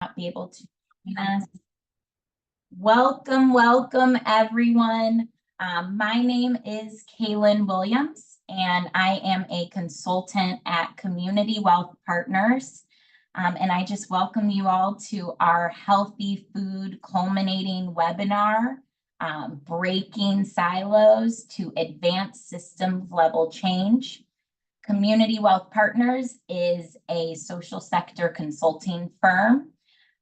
Not be able to join us. Welcome, everyone. My name is Kaylin Williams, and I am a consultant at Community Wealth Partners. And I just welcome you all to our Healthy Food Culminating webinar, Breaking Silos to Advance Systems Level Change. Community Wealth Partners is a social sector consulting firm.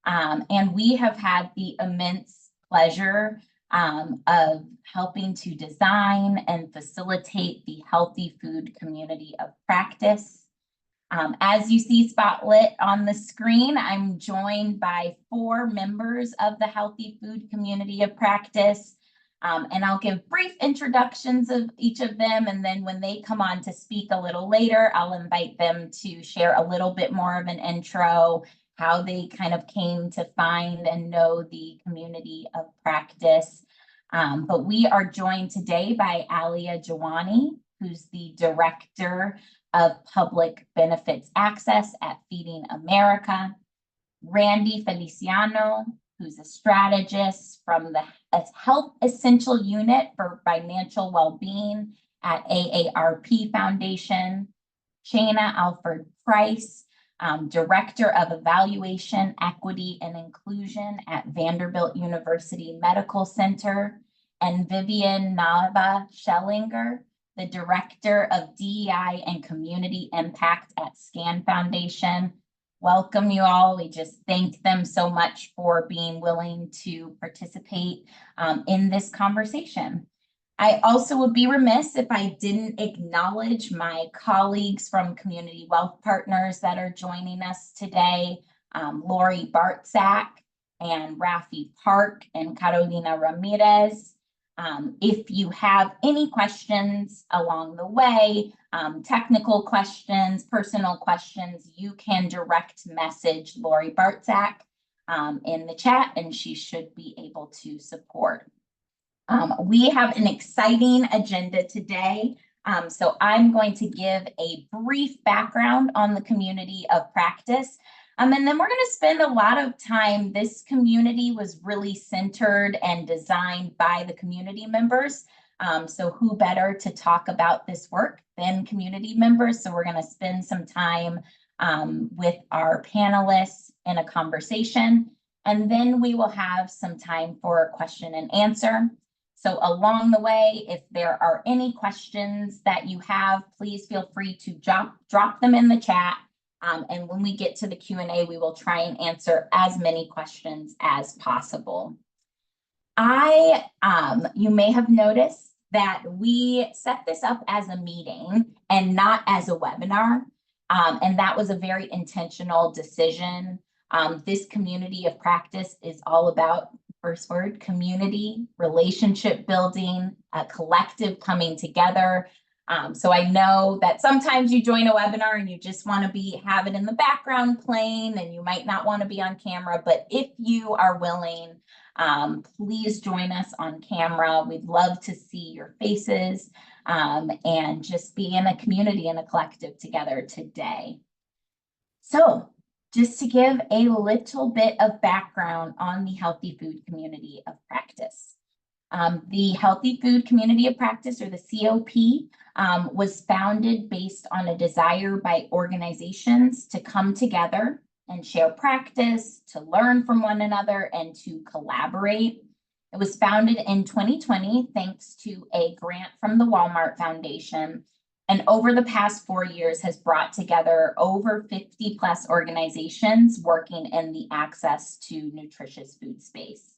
And we have had the immense pleasure of helping to design and facilitate the healthy food community of practice. As you see spotlit on the screen, I'm joined by 4 members of the healthy food community of practice. And I'll give brief introductions of each of them. And then when they come on to speak a little later, I'll invite them to share a little bit more of an intro, how they kind of came to find and know the community of practice. But we are joined today by Alia Jawani, who's the Director of Public Benefits Access at Feeding America, Randy Feliciano, who's a strategist from the Health Essential Unit for Financial Wellbeing at AARP Foundation, Shana Alford Price, Director of Evaluation, Equity, and Inclusion at Vanderbilt University Medical Center, and Vivian Nava Schellinger, the Director of DEI and Community Impact at SCAN Foundation. Welcome you all. We just thank them so much for being willing to participate in this conversation. I also would be remiss if I didn't acknowledge my colleagues from Community Wealth Partners that are joining us today, Lori Bartzak and Rafi Park and Carolina Ramirez. If you have any questions along the way, technical questions, personal questions, you can direct message Lori Bartzak in the chat, and she should be able to support. We have an exciting agenda today. So I'm going to give a brief background on the community of practice. And then we're going to spend a lot of time. This community was really centered and designed by the community members. So who better to talk about this work than community members? So we're going to spend some time with our panelists in a conversation. And then we will have some time for question and answer. So along the way, if there are any questions that you have, please feel free to drop them in the chat. And when we get to the Q&A, we will try and answer as many questions as possible. You may have noticed that we set this up as a meeting and not as a webinar. And that was a very intentional decision. This community of practice is all about, first word, community, relationship building, a collective coming together. So I know that sometimes you join a webinar and you just want to have it in the background playing, and you might not want to be on camera, but if you are willing, please join us on camera. We'd love to see your faces and just be in a community and a collective together today. So just to give a little bit of background on the healthy food community of practice. The Healthy Food Community of Practice, or the COP, was founded based on a desire by organizations to come together and share practice, to learn from one another, and to collaborate. It was founded in 2020 thanks to a grant from the Walmart Foundation, and over the past 4 years has brought together over 50 plus organizations working in the access to nutritious food space.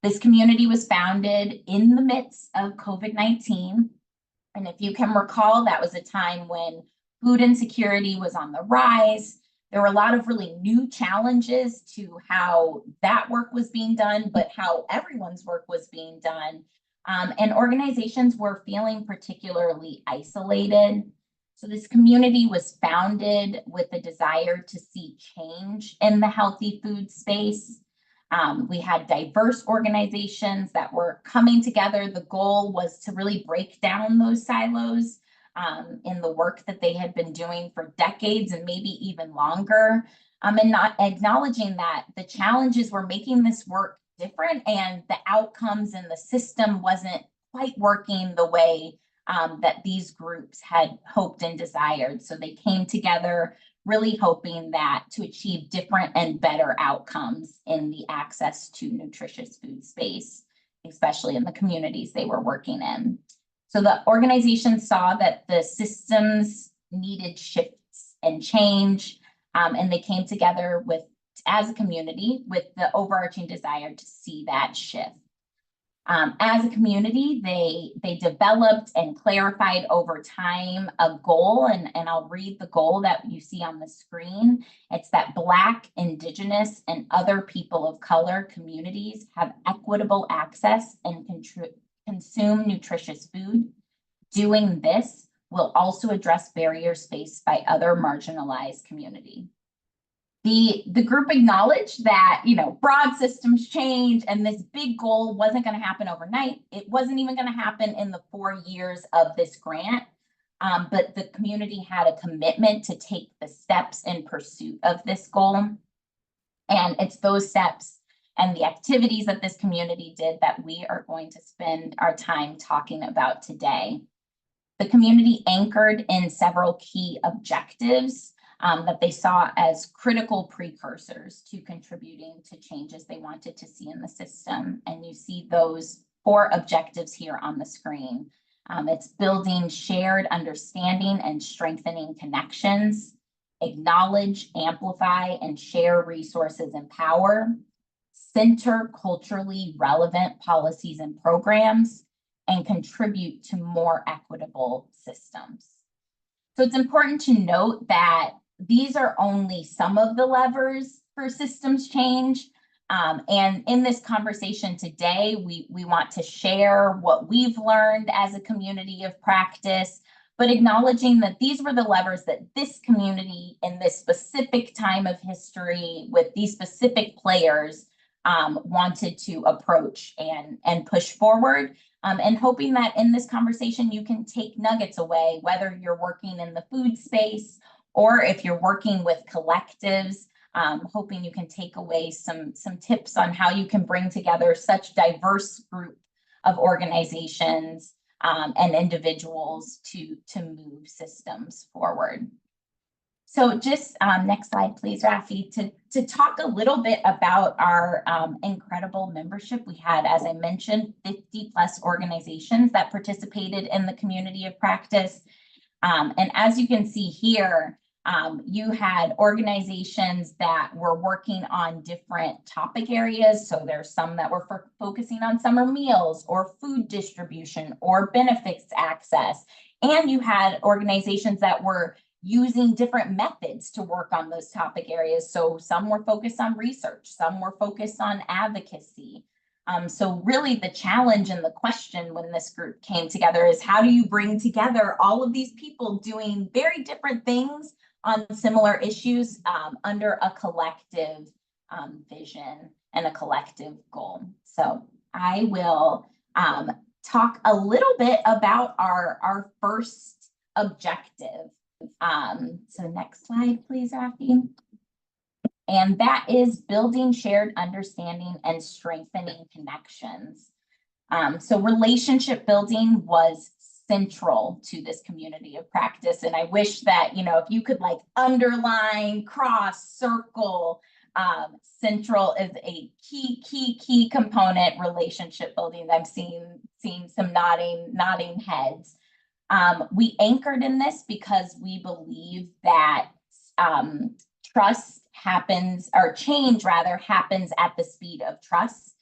This community was founded in the midst of COVID-19. And if you can recall, that was a time when food insecurity was on the rise. There were a lot of really new challenges to how that work was being done, but how everyone's work was being done. And organizations were feeling particularly isolated. So this community was founded with a desire to see change in the healthy food space. We had diverse organizations that were coming together. The goal was to really break down those silos in the work that they had been doing for decades and maybe even longer. and not acknowledging that the challenges were making this work different and the outcomes in the system wasn't quite working the way that these groups had hoped and desired. So they came together really hoping that to achieve different and better outcomes in the access to nutritious food space, especially in the communities they were working in. So the organization saw that the systems needed shifts and change, and they came together as a community with the overarching desire to see that shift. As a community, they developed and clarified over time a goal, and I'll read the goal that you see on the screen. It's that Black, Indigenous, and other people of color communities have equitable access and consume nutritious food. Doing this will also address barriers faced by other marginalized communities. The group acknowledged that, broad systems change and this big goal wasn't going to happen overnight. It wasn't even going to happen in the 4 years of this grant. But the community had a commitment to take the steps in pursuit of this goal. And it's those steps and the activities that this community did that we are going to spend our time talking about today. The community anchored in several key objectives that they saw as critical precursors to contributing to changes they wanted to see in the system. And you see those 4 objectives here on the screen. It's building shared understanding and strengthening connections, acknowledge, amplify, and share resources and power, center culturally relevant policies and programs, and contribute to more equitable systems. So it's important to note that these are only some of the levers for systems change. And in this conversation today, we want to share what we've learned as a community of practice, but acknowledging that these were the levers that this community in this specific time of history with these specific players wanted to approach and push forward. And hoping that in this conversation, you can take nuggets away, whether you're working in the food space or if you're working with collectives, hoping you can take away some tips on how you can bring together such diverse group of organizations and individuals to move systems forward. So just next slide, please, Rafi, to talk a little bit about our incredible membership. We had, as I mentioned, 50+ organizations that participated in the community of practice. And as you can see here, you had organizations that were working on different topic areas. So there's some that were focusing on summer meals or food distribution or benefits access. And you had organizations that were using different methods to work on those topic areas. So some were focused on research, some were focused on advocacy. So really the challenge and the question when this group came together is how do you bring together all of these people doing very different things on similar issues under a collective vision and a collective goal. So I will talk a little bit about our first objective. So next slide, please, Rafi. And that is building shared understanding and strengthening connections. So relationship building was central to this community of practice. And I wish that, if you could underline, cross, circle, central is a key component, relationship building. I'm seeing some nodding heads. We anchored in this because we believe that change happens at the speed of trust.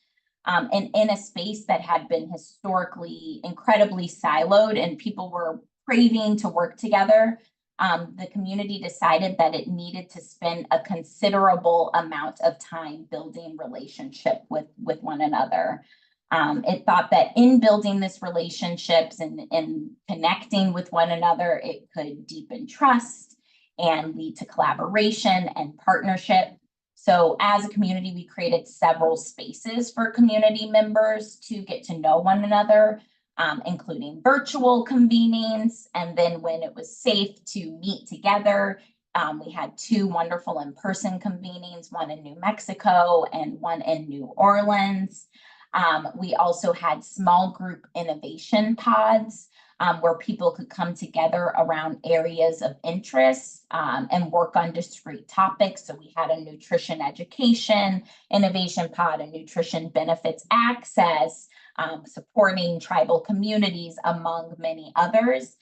And in a space that had been historically incredibly siloed and people were craving to work together, the community decided that it needed to spend a considerable amount of time building relationship with one another. It thought that in building this relationships and connecting with one another, it could deepen trust and lead to collaboration and partnership. So as a community, we created several spaces for community members to get to know one another, including virtual convenings. And then when it was safe to meet together We had two wonderful in-person convenings, one in New Mexico and one in New Orleans. We also had small group innovation pods where people could come together around areas of interest and work on discrete topics. So we had a nutrition education innovation pod, a nutrition benefits access, supporting tribal communities, among many others.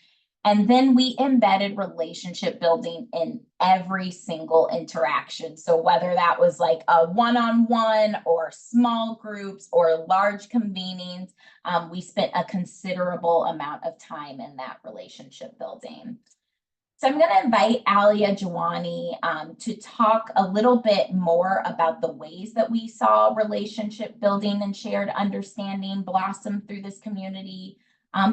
And then we embedded relationship building in every single interaction. So whether that was like a one-on-one or small groups or large convenings, we spent a considerable amount of time in that relationship building. So I'm going to invite Alia Jawani to talk a little bit more about the ways that we saw relationship building and shared understanding blossom through this community.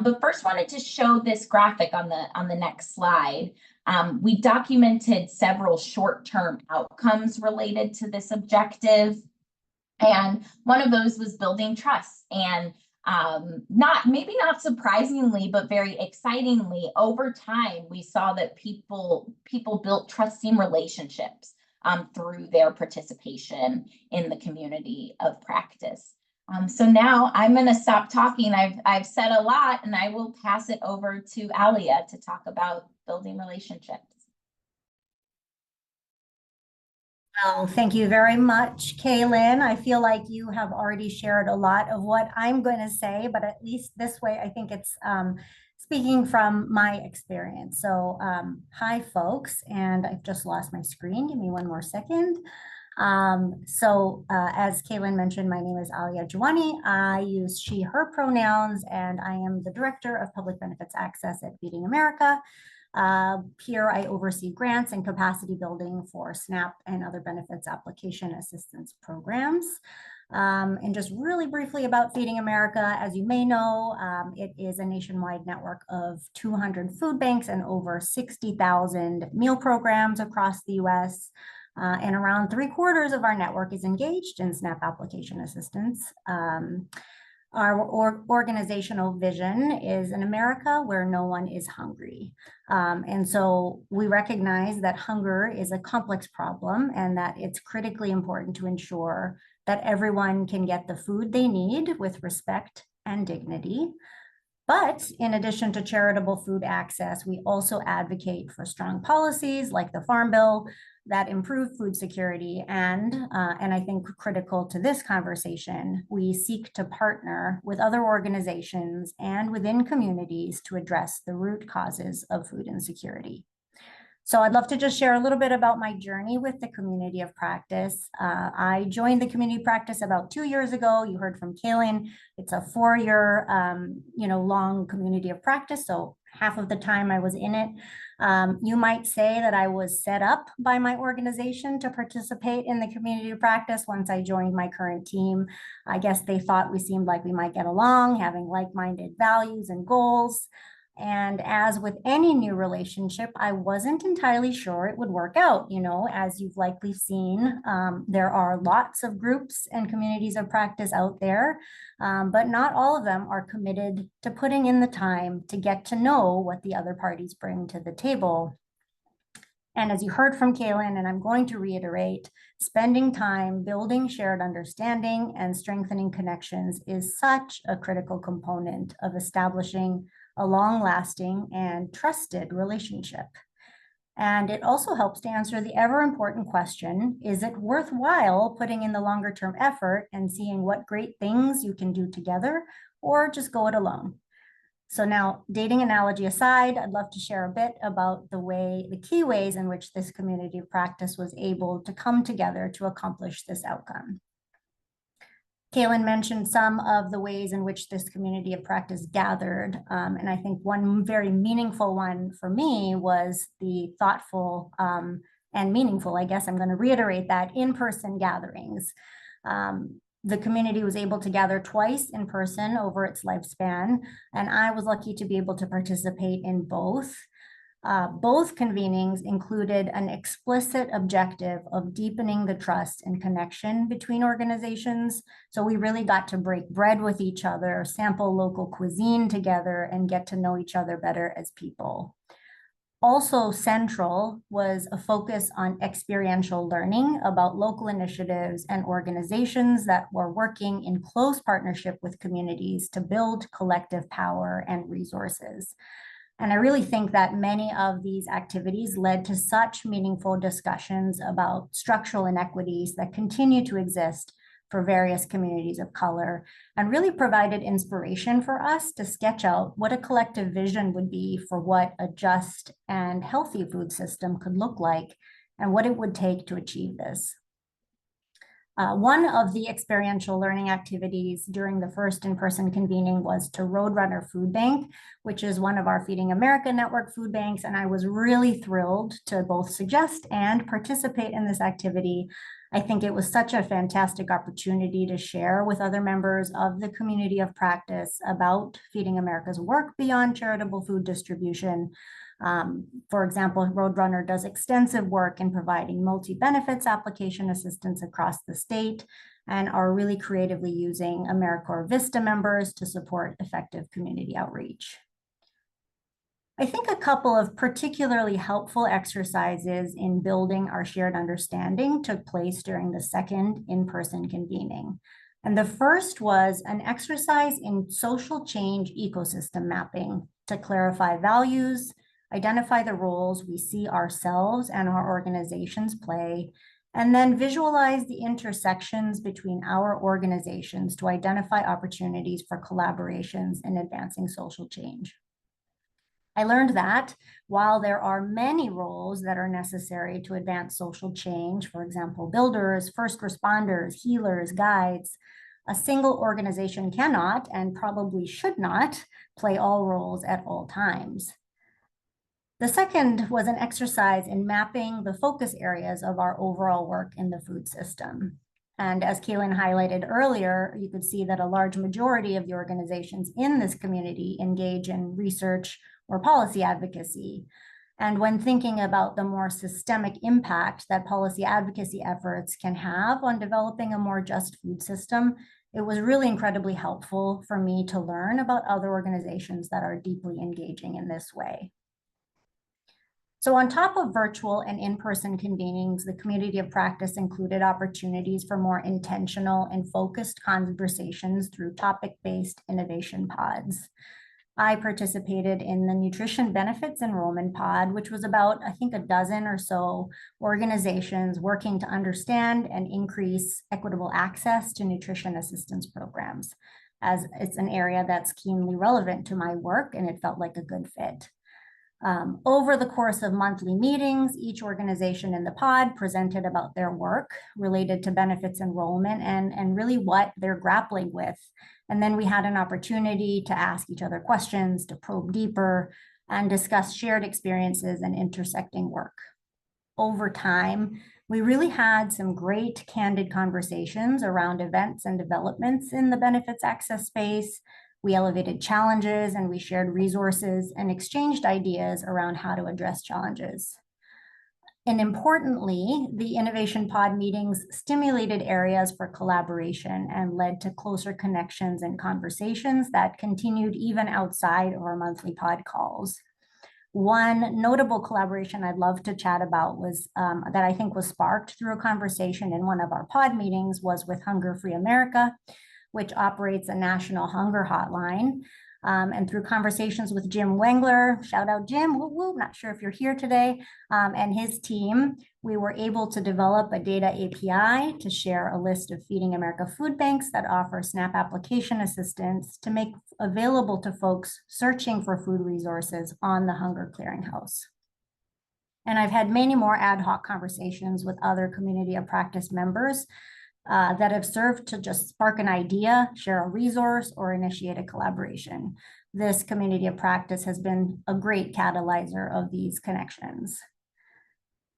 But first wanted to show this graphic on the next slide. We documented several short-term outcomes related to this objective. And one of those was building trust. And maybe not surprisingly, but very excitingly, over time, we saw that people built trusting relationships through their participation in the community of practice. So now I'm going to stop talking. I've said a lot, and I will pass it over to Alia to talk about building relationships. Well, thank you very much, Kaylin. I feel like you have already shared a lot of what I'm going to say, but at least this way, I think it's speaking from my experience. So hi, folks, and I've just lost my screen. Give me one more second. As Kaylin mentioned, my name is Alia Jawani. I use she, her pronouns, and I am the Director of Public Benefits Access at Feeding America. Here I oversee grants and capacity building for SNAP and other benefits application assistance programs. And just really briefly about Feeding America, as you may know, it is a nationwide network of 200 food banks and over 60,000 meal programs across the US. And around 3/4 of our network is engaged in SNAP application assistance. Our organizational vision is an America where no one is hungry. And so we recognize that hunger is a complex problem and that it's critically important to ensure that everyone can get the food they need with respect and dignity. But in addition to charitable food access, we also advocate for strong policies like the Farm Bill that improve food security. And I think critical to this conversation, we seek to partner with other organizations and within communities to address the root causes of food insecurity. So I'd love to just share a little bit about my journey with the community of practice. I joined the community practice about 2 years ago. You heard from Kaylin. It's a 4-year, long community of practice. So half of the time I was in it. You might say that I was set up by my organization to participate in the community of practice once I joined my current team. I guess they thought we seemed like we might get along, having like-minded values and goals. And as with any new relationship, I wasn't entirely sure it would work out. As you've likely seen, there are lots of groups and communities of practice out there, but not all of them are committed to putting in the time to get to know what the other parties bring to the table. And as you heard from Kaylin, and I'm going to reiterate, spending time building shared understanding and strengthening connections is such a critical component of establishing a long-lasting and trusted relationship. And it also helps to answer the ever-important question, is it worthwhile putting in the longer-term effort and seeing what great things you can do together, or just go it alone? So now, dating analogy aside, I'd love to share a bit about the key ways in which this community of practice was able to come together to accomplish this outcome. Kaylin mentioned some of the ways in which this community of practice gathered. And I think one very meaningful one for me was the thoughtful and meaningful, I guess I'm going to reiterate that, in-person gatherings. The community was able to gather twice in person over its lifespan, and I was lucky to be able to participate in both. Both convenings included an explicit objective of deepening the trust and connection between organizations. So we really got to break bread with each other, sample local cuisine together, and get to know each other better as people. Also central was a focus on experiential learning about local initiatives and organizations that were working in close partnership with communities to build collective power and resources. And I really think that many of these activities led to such meaningful discussions about structural inequities that continue to exist for various communities of color, and really provided inspiration for us to sketch out what a collective vision would be for what a just and healthy food system could look like and what it would take to achieve this. One of the experiential learning activities during the first in-person convening was to Roadrunner Food Bank, which is one of our Feeding America Network food banks. And I was really thrilled to both suggest and participate in this activity. I think it was such a fantastic opportunity to share with other members of the community of practice about Feeding America's work beyond charitable food distribution. For example, Roadrunner does extensive work in providing multi-benefits application assistance across the state and are really creatively using AmeriCorps Vista members to support effective community outreach. I think a couple of particularly helpful exercises in building our shared understanding took place during the second in-person convening. And the first was an exercise in social change ecosystem mapping to clarify values, identify the roles we see ourselves and our organizations play, and then visualize the intersections between our organizations to identify opportunities for collaborations in advancing social change. I learned that while there are many roles that are necessary to advance social change, for example, builders, first responders, healers, guides, a single organization cannot and probably should not play all roles at all times. The second was an exercise in mapping the focus areas of our overall work in the food system. And as Kaylin highlighted earlier, you could see that a large majority of the organizations in this community engage in research or policy advocacy. And when thinking about the more systemic impact that policy advocacy efforts can have on developing a more just food system, it was really incredibly helpful for me to learn about other organizations that are deeply engaging in this way. So on top of virtual and in-person convenings, the community of practice included opportunities for more intentional and focused conversations through topic-based innovation pods. I participated in the Nutrition Benefits Enrollment Pod, which was about, I think, a dozen or so organizations working to understand and increase equitable access to nutrition assistance programs, as it's an area that's keenly relevant to my work, and it felt like a good fit. Over the course of monthly meetings, each organization in the pod presented about their work related to benefits enrollment and really what they're grappling with. And then we had an opportunity to ask each other questions, to probe deeper, and discuss shared experiences and intersecting work. Over time, we really had some great candid conversations around events and developments in the benefits access space. We elevated challenges and we shared resources and exchanged ideas around how to address challenges. And importantly, the Innovation Pod meetings stimulated areas for collaboration and led to closer connections and conversations that continued even outside of our monthly pod calls. One notable collaboration I'd love to chat about was that I think was sparked through a conversation in one of our pod meetings was with Hunger Free America, which operates a national hunger hotline. And through conversations with Jim Wengler, shout out Jim, woo woo, not sure if you're here today, and his team, we were able to develop a data API to share a list of Feeding America food banks that offer SNAP application assistance to make available to folks searching for food resources on the Hunger Clearinghouse. And I've had many more ad hoc conversations with other community of practice members that have served to just spark an idea, share a resource, or initiate a collaboration. This community of practice has been a great catalyzer of these connections.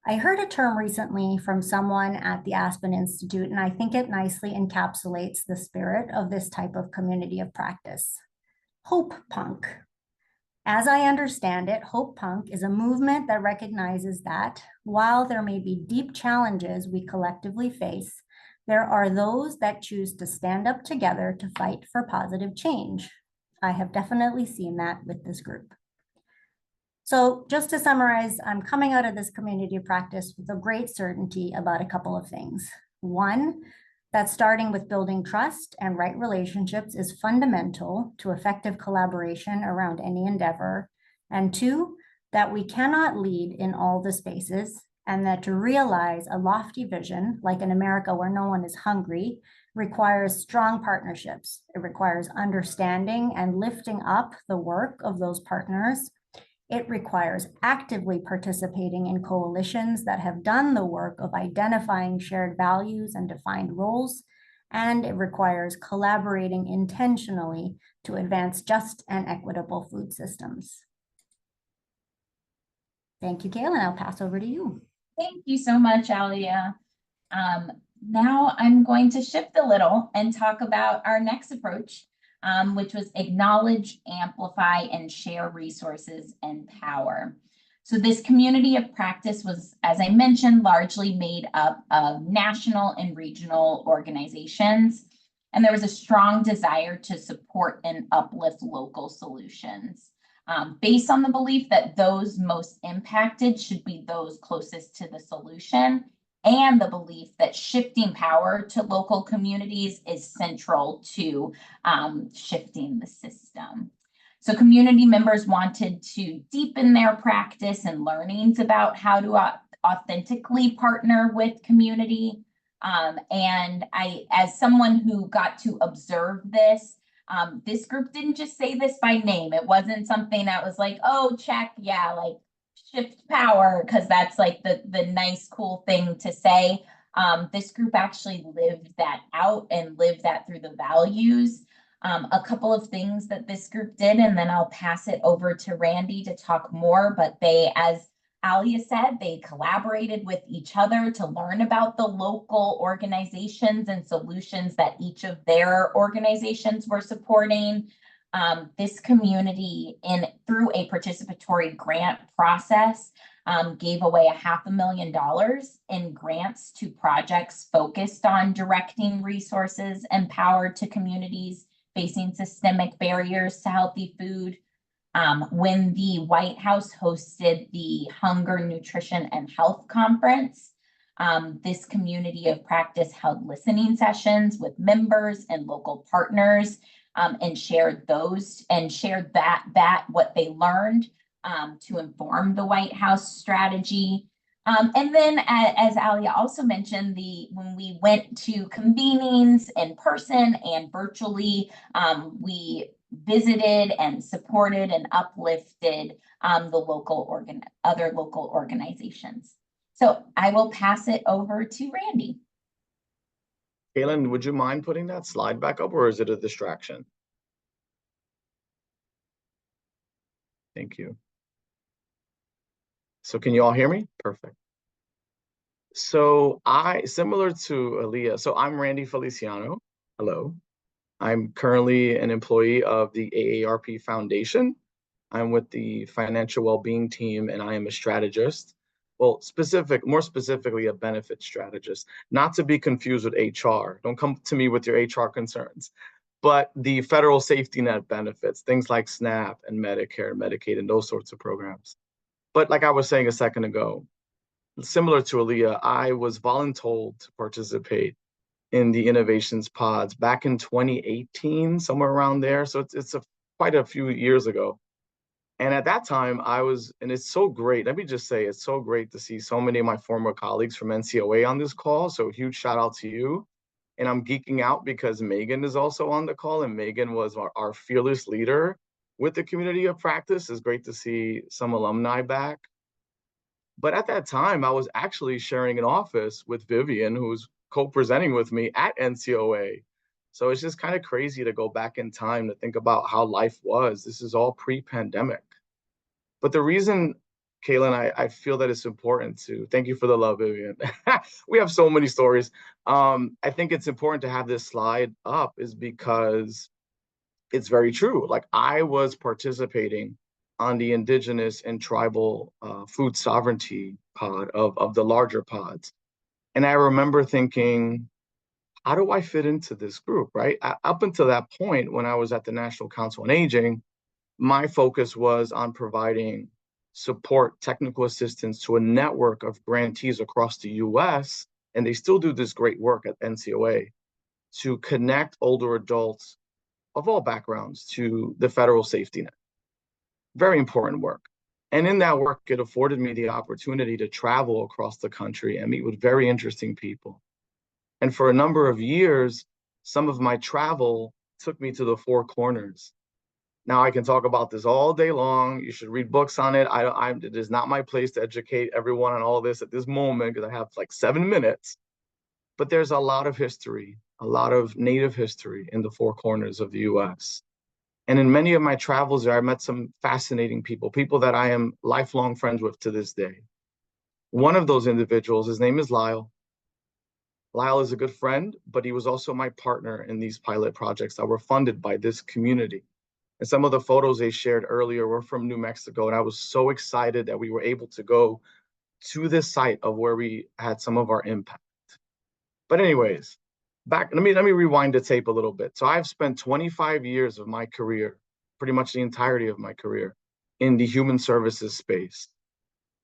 I heard a term recently from someone at the Aspen Institute, and I think it nicely encapsulates the spirit of this type of community of practice: Hope Punk. As I understand it, Hope Punk is a movement that recognizes that while there may be deep challenges we collectively face, there are those that choose to stand up together to fight for positive change. I have definitely seen that with this group. So just to summarize, I'm coming out of this community practice with a great certainty about a couple of things. One, that starting with building trust and right relationships is fundamental to effective collaboration around any endeavor. And two, that we cannot lead in all the spaces, and that to realize a lofty vision, like an America where no one is hungry, requires strong partnerships. It requires understanding and lifting up the work of those partners. It requires actively participating in coalitions that have done the work of identifying shared values and defined roles. And it requires collaborating intentionally to advance just and equitable food systems. Thank you, Kaylin. I'll pass over to you. Thank you so much, Alia. Now I'm going to shift a little and talk about our next approach, which was acknowledge, amplify, and share resources and power. So this community of practice was, as I mentioned, largely made up of national and regional organizations. And there was a strong desire to support and uplift local solutions. Based on the belief that those most impacted should be those closest to the solution, and the belief that shifting power to local communities is central to shifting the system. So community members wanted to deepen their practice and learnings about how to authentically partner with community. And as someone who got to observe this, this group didn't just say this by name. It wasn't something that was like, oh, check, yeah, like shift power, because that's like the nice, cool thing to say. This group actually lived that out and lived that through the values. A couple of things that this group did, and then I'll pass it over to Randy to talk more, but they, as Alia said, they collaborated with each other to learn about the local organizations and solutions that each of their organizations were supporting. This community, through a participatory grant process, gave away $500,000 in grants to projects focused on directing resources and power to communities facing systemic barriers to healthy food. When the White House hosted the Hunger, Nutrition, and Health Conference, this community of practice held listening sessions with members and local partners, and shared that what they learned to inform the White House strategy. And then, as Alia also mentioned, when we went to convenings in person and virtually, we visited and supported and uplifted the other local organizations. So I will pass it over to Randy. Kaylin, would you mind putting that slide back up, or is it a distraction? Thank you. So can you all hear me? Perfect. So similar to Alia, so I'm Randy Feliciano. Hello. I'm currently an employee of the AARP Foundation. I'm with the financial well-being team, and I am a strategist. Well, more specifically, a benefit strategist, not to be confused with HR. Don't come to me with your HR concerns, but the federal safety net benefits, things like SNAP and Medicare, Medicaid, and those sorts of programs. But like I was saying a second ago, similar to Alia, I was voluntold to participate in the innovations pods back in 2018, somewhere around there. So it's quite a few years ago. And at that time, and it's so great. Let me just say, it's so great to see so many of my former colleagues from NCOA on this call. So huge shout out to you. And I'm geeking out because Megan is also on the call, and Megan was our fearless leader with the community of practice. It's great to see some alumni back. But at that time, I was actually sharing an office with Vivian, who's co-presenting with me at NCOA. So it's just kind of crazy to go back in time to think about how life was. This is all pre-pandemic. But the reason, Kaylin, I feel that it's important to, thank you for the love, Vivian. We have so many stories. I think it's important to have this slide up is because it's very true. Like, I was participating on the indigenous and tribal food sovereignty pod of the larger pods. And I remember thinking, how do I fit into this group, right? Up until that point, when I was at the National Council on Aging, my focus was on providing support technical assistance to a network of grantees across the US, and they still do this great work at NCOA to connect older adults of all backgrounds to the federal safety net. Very important work. And in that work, it afforded me the opportunity to travel across the country and meet with very interesting people. And for a number of years, some of my travel took me to the Four Corners. Now I can talk about this all day long. You should read books on it. It is not my place to educate everyone on all this at this moment because I have like 7 minutes. But there's a lot of history, a lot of Native history in the Four Corners of the US. And in many of my travels there, I met some fascinating people, people that I am lifelong friends with to this day. One of those individuals, his name is Lyle. Lyle is a good friend, but he was also my partner in these pilot projects that were funded by this community. And some of the photos they shared earlier were from New Mexico. And I was so excited that we were able to go to this site of where we had some of our impact. But anyways, let me rewind the tape a little bit. So I've spent 25 years of my career, pretty much the entirety of my career, in the human services space.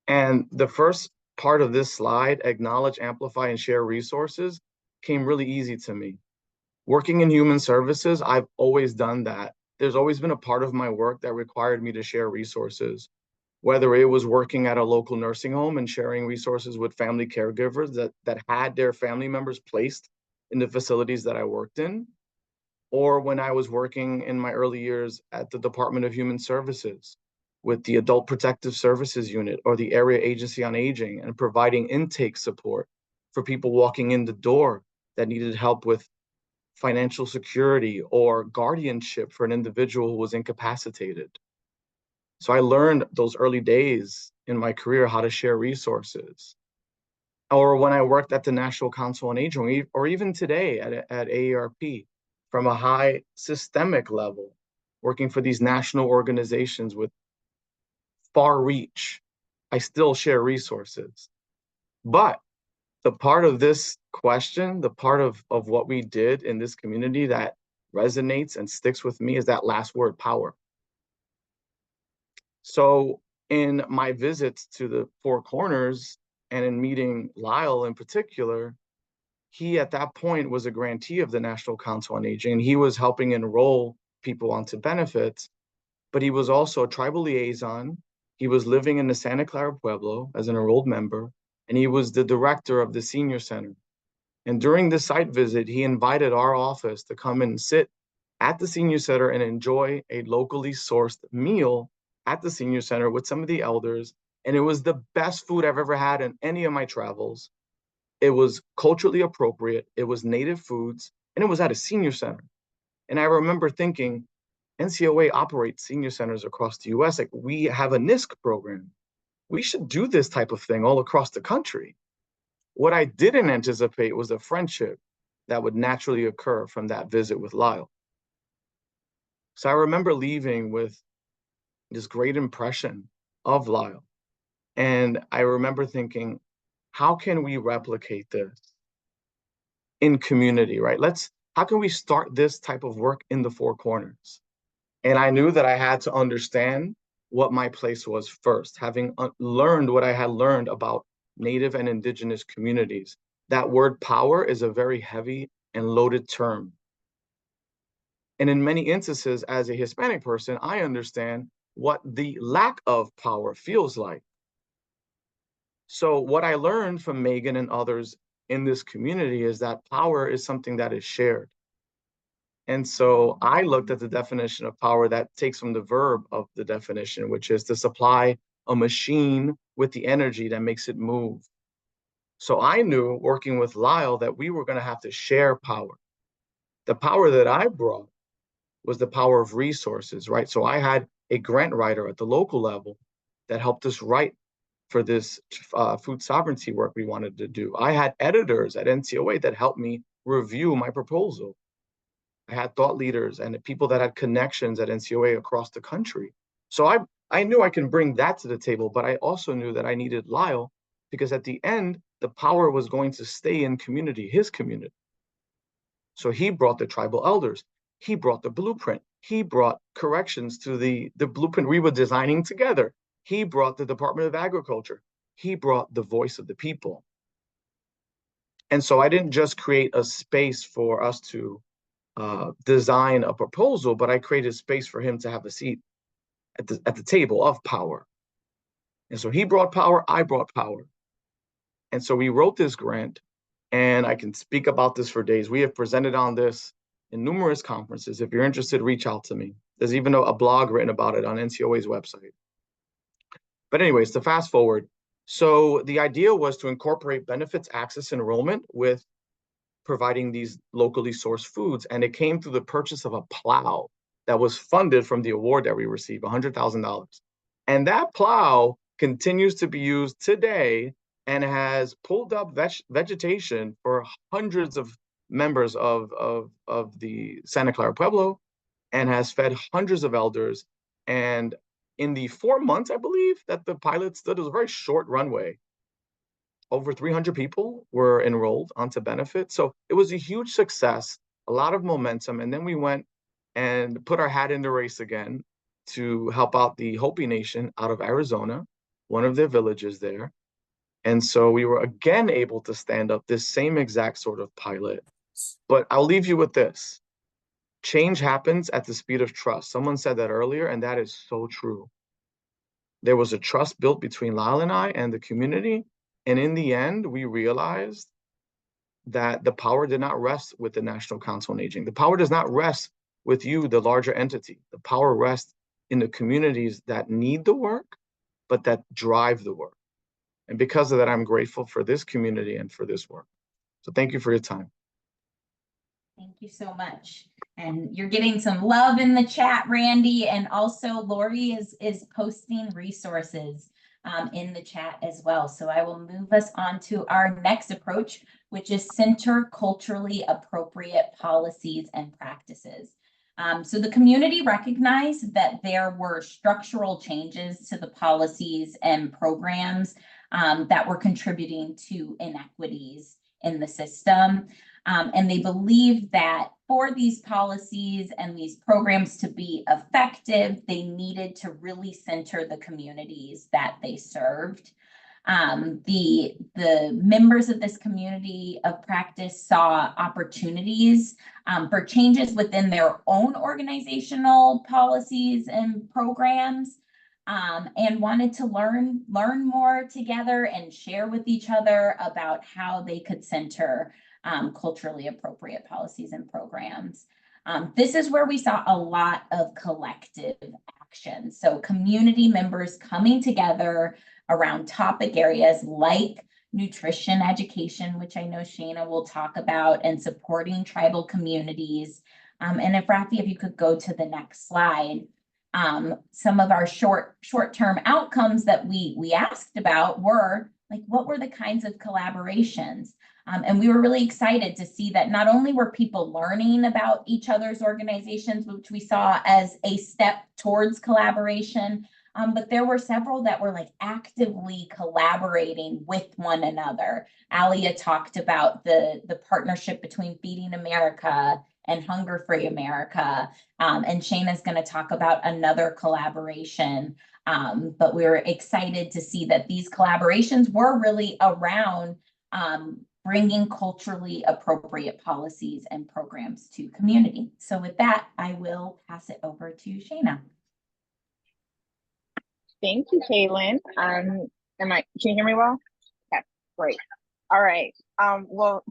And the first part of this slide, acknowledge, amplify, and share resources, came really easy to me. Working in human services, I've always done that. There's always been a part of my work that required me to share resources, whether it was working at a local nursing home and sharing resources with family caregivers that had their family members placed in the facilities that I worked in, or when I was working in my early years at the Department of Human Services with the Adult Protective Services Unit or the Area Agency on Aging and providing intake support for people walking in the door that needed help with financial security or guardianship for an individual who was incapacitated. So I learned those early days in my career how to share resources. Or when I worked at the National Council on Aging, or even today at AARP, from a high systemic level, working for these national organizations with far reach, I still share resources. But the part of this question, the part of what we did in this community that resonates and sticks with me is that last word, power. So in my visits to the Four Corners and in meeting Lyle in particular, he at that point was a grantee of the National Council on Aging, and he was helping enroll people onto benefits, but he was also a tribal liaison. He was living in the Santa Clara Pueblo as an enrolled member, and he was the director of the senior center. And during the site visit, he invited our office to come and sit at the senior center and enjoy a locally sourced meal at the senior center with some of the elders. And it was the best food I've ever had in any of my travels. It was culturally appropriate. It was native foods, and it was at a senior center. And I remember thinking, NCOA operates senior centers across the US. Like, we have a NISC program. We should do this type of thing all across the country. What I didn't anticipate was a friendship that would naturally occur from that visit with Lyle. So I remember leaving with this great impression of Lyle. And I remember thinking, how can we replicate this in community, right? How can we start this type of work in the Four Corners? And I knew that I had to understand what my place was first, having learned what I had learned about Native and Indigenous communities. That word power is a very heavy and loaded term. And in many instances, as a Hispanic person, I understand what the lack of power feels like. So what I learned from Megan and others in this community is that power is something that is shared. And so I looked at the definition of power that takes from the verb of the definition, which is to supply a machine with the energy that makes it move. So I knew, working with Lyle, that we were going to have to share power. The power that I brought was the power of resources, right? So I had a grant writer at the local level that helped us write for this food sovereignty work we wanted to do. I had editors at NCOA that helped me review my proposal. I had thought leaders and people that had connections at NCOA across the country. So I knew I can bring that to the table, but I also knew that I needed Lyle, because at the end, the power was going to stay in community, his community. So he brought the tribal elders. He brought the blueprint. He brought corrections to the blueprint we were designing together. He brought the Department of Agriculture. He brought the voice of the people. And so I didn't just create a space for us to design a proposal, but I created space for him to have a seat at the table of power. And so he brought power, I brought power. And so we wrote this grant, and I can speak about this for days. We have presented on this in numerous conferences. If you're interested, reach out to me. There's even a blog written about it on NCOA's website. But anyways, to fast forward, so the idea was to incorporate benefits, access, enrollment with providing these locally sourced foods. And it came through the purchase of a plow that was funded from the award that we received, $100,000. And that plow continues to be used today and has pulled up vegetation for hundreds of members of the Santa Clara Pueblo, and has fed hundreds of elders. And in the 4 months, I believe, that the pilot stood, it was a very short runway. Over 300 people were enrolled onto benefit. So it was a huge success, a lot of momentum. And then we went and put our hat in the race again to help out the Hopi Nation out of Arizona, one of their villages there. And so we were again able to stand up this same exact sort of pilot. But I'll leave you with this. Change happens at the speed of trust. Someone said that earlier, and that is so true. There was a trust built between Lyle and I and the community. And in the end, we realized that the power did not rest with the National Council on Aging. The power does not rest with you, the larger entity. The power rests in the communities that need the work, but that drive the work. And because of that, I'm grateful for this community and for this work. So thank you for your time. Thank you so much. And you're getting some love in the chat, Randy. And also Lori is posting resources in the chat as well. So I will move us on to our next approach, which is center culturally appropriate policies and practices. So the community recognized that there were structural changes to the policies and programs that were contributing to inequities in the system. And they believe that for these policies and these programs to be effective, they needed to really center the communities that they served. The members of this community of practice saw opportunities for changes within their own organizational policies and programs, and wanted to learn more together and share with each other about how they could center culturally appropriate policies and programs. This is where we saw a lot of collective action. So community members coming together around topic areas like nutrition education, which I know Shana will talk about, and supporting tribal communities. And if Rafi, if you could go to the next slide. Some of our short-term outcomes that we asked about were like, what were the kinds of collaborations? And we were really excited to see that not only were people learning about each other's organizations, which we saw as a step towards collaboration, but there were several that were like actively collaborating with one another. Alia talked about the partnership between Feeding America and Hunger Free America. And Shana's going to talk about another collaboration. But we were excited to see that these collaborations were really around bringing culturally appropriate policies and programs to community. So with that, I will pass it over to Shana. Thank you, Kaylin. Can you hear me well? Okay, great. All right. Well,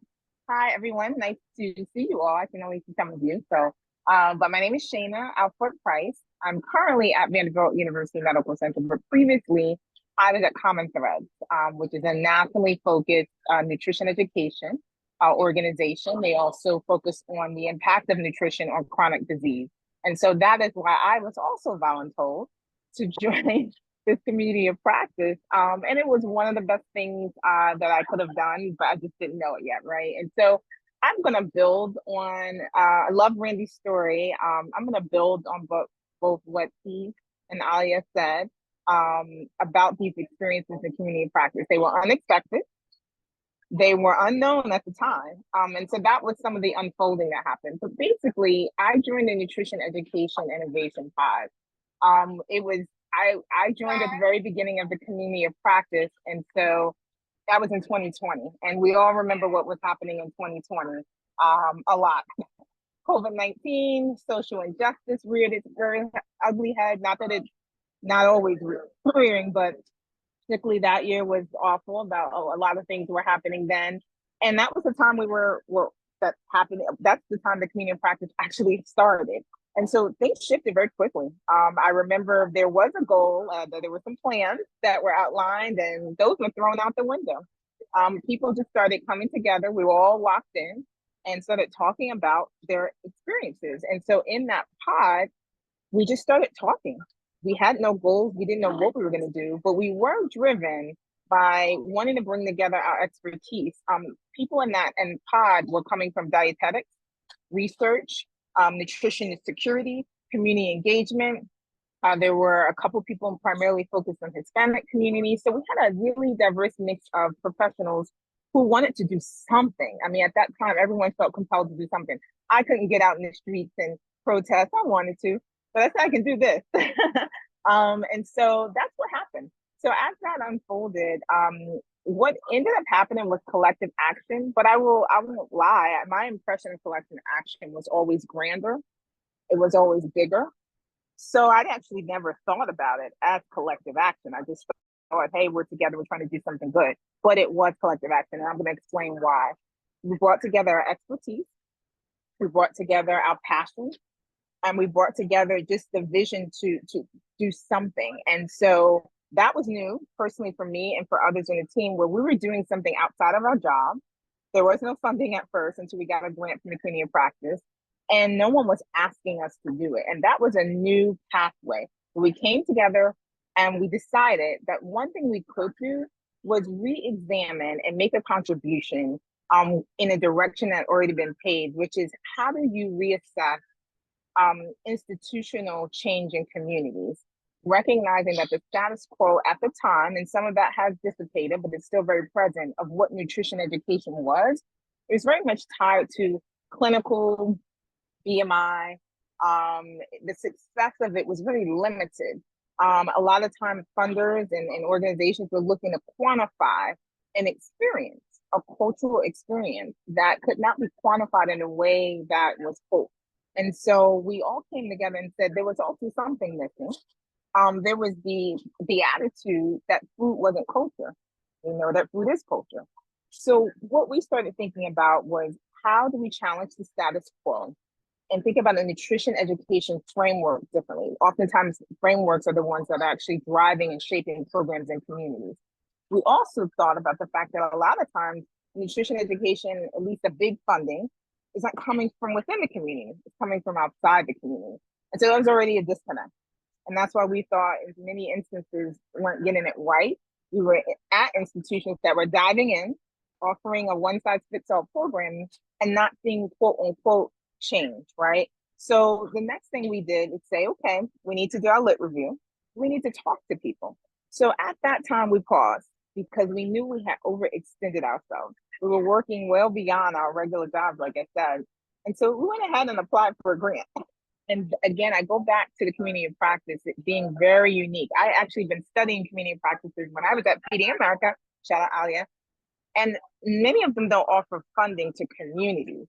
hi everyone. Nice to see you all. I can only see some of you. So, but my name is Shana Alford Price. I'm currently at Vanderbilt University Medical Center, but previously I was at Common Threads, which is a nationally focused nutrition education organization. They also focus on the impact of nutrition on chronic disease. And so that is why I was also voluntold to join this community of practice. And it was one of the best things that I could have done, but I just didn't know it yet, right? And so I'm gonna build on, I love Randy's story. I'm gonna build on both what he and Alia said about these experiences in community practice. They were unexpected. They were unknown at the time. And so that was some of the unfolding that happened. But basically, I joined the Nutrition Education Innovation Pod. It was I joined at the very beginning of the community of practice, and so that was in 2020, and we all remember what was happening in 2020. A lot. COVID-19, social injustice reared its very ugly head. Not that it's not always rearing, but particularly that year was awful. About a lot of things were happening then, and that was the time were that happened. That's the time the community of practice actually started. And so things shifted very quickly. I remember there was a goal, that there were some plans that were outlined, and those were thrown out the window. People just started coming together. We were all locked in and started talking about their experiences. And so in that pod, we just started talking. We had no goals. We didn't know what we were going to do, but we were driven by wanting to bring together our expertise. People in that and pod were coming from dietetics, research, nutrition and security, community engagement. There were a couple people primarily focused on Hispanic community. So we had a really diverse mix of professionals who wanted to do something. I mean, at that time, everyone felt compelled to do something. I couldn't get out in the streets and protest. I wanted to, but I said I can do this. And so that's what happened. So as that unfolded, what ended up happening was collective action, but I won't lie. My impression of collective action was always grander. It was always bigger. So I'd actually never thought about it as collective action. I just thought, hey, we're together, we're trying to do something good. But it was collective action, and I'm going to explain why. We brought together our expertise, we brought together our passion, and we brought together just the vision to do something. And so that was new, personally for me and for others in the team, where we were doing something outside of our job. There was no funding at first until we got a grant from the community of practice, and no one was asking us to do it. And that was a new pathway. We came together and we decided that one thing we could do was re-examine and make a contribution in a direction that had already been paved, which is how do you reassess institutional change in communities, recognizing that the status quo at the time, and some of that has dissipated, but it's still very present, of what nutrition education was, it was very much tied to clinical BMI. The success of it was really limited. A lot of times funders and organizations were looking to quantify an experience, a cultural experience that could not be quantified in a way that was hope. And so we all came together and said there was also something missing. There was the attitude that food wasn't culture, that food is culture. So what we started thinking about was, how do we challenge the status quo and think about a nutrition education framework differently? Oftentimes frameworks are the ones that are actually driving and shaping programs in communities. We also thought about the fact that a lot of times nutrition education, at least the big funding, is not coming from within the community, it's coming from outside the community. And so there was already a disconnect. And that's why we thought in many instances we weren't getting it right. We were at institutions that were diving in, offering a one-size-fits-all program and not seeing quote unquote change, right? So the next thing we did is say, okay, we need to do our lit review. We need to talk to people. So at that time we paused because we knew we had overextended ourselves. We were working well beyond our regular jobs, like I said. And so we went ahead and applied for a grant. And again, I go back to the community of practice, it being very unique. I actually been studying community practices when I was at PD America, shout out Alia. And many of them don't offer funding to communities.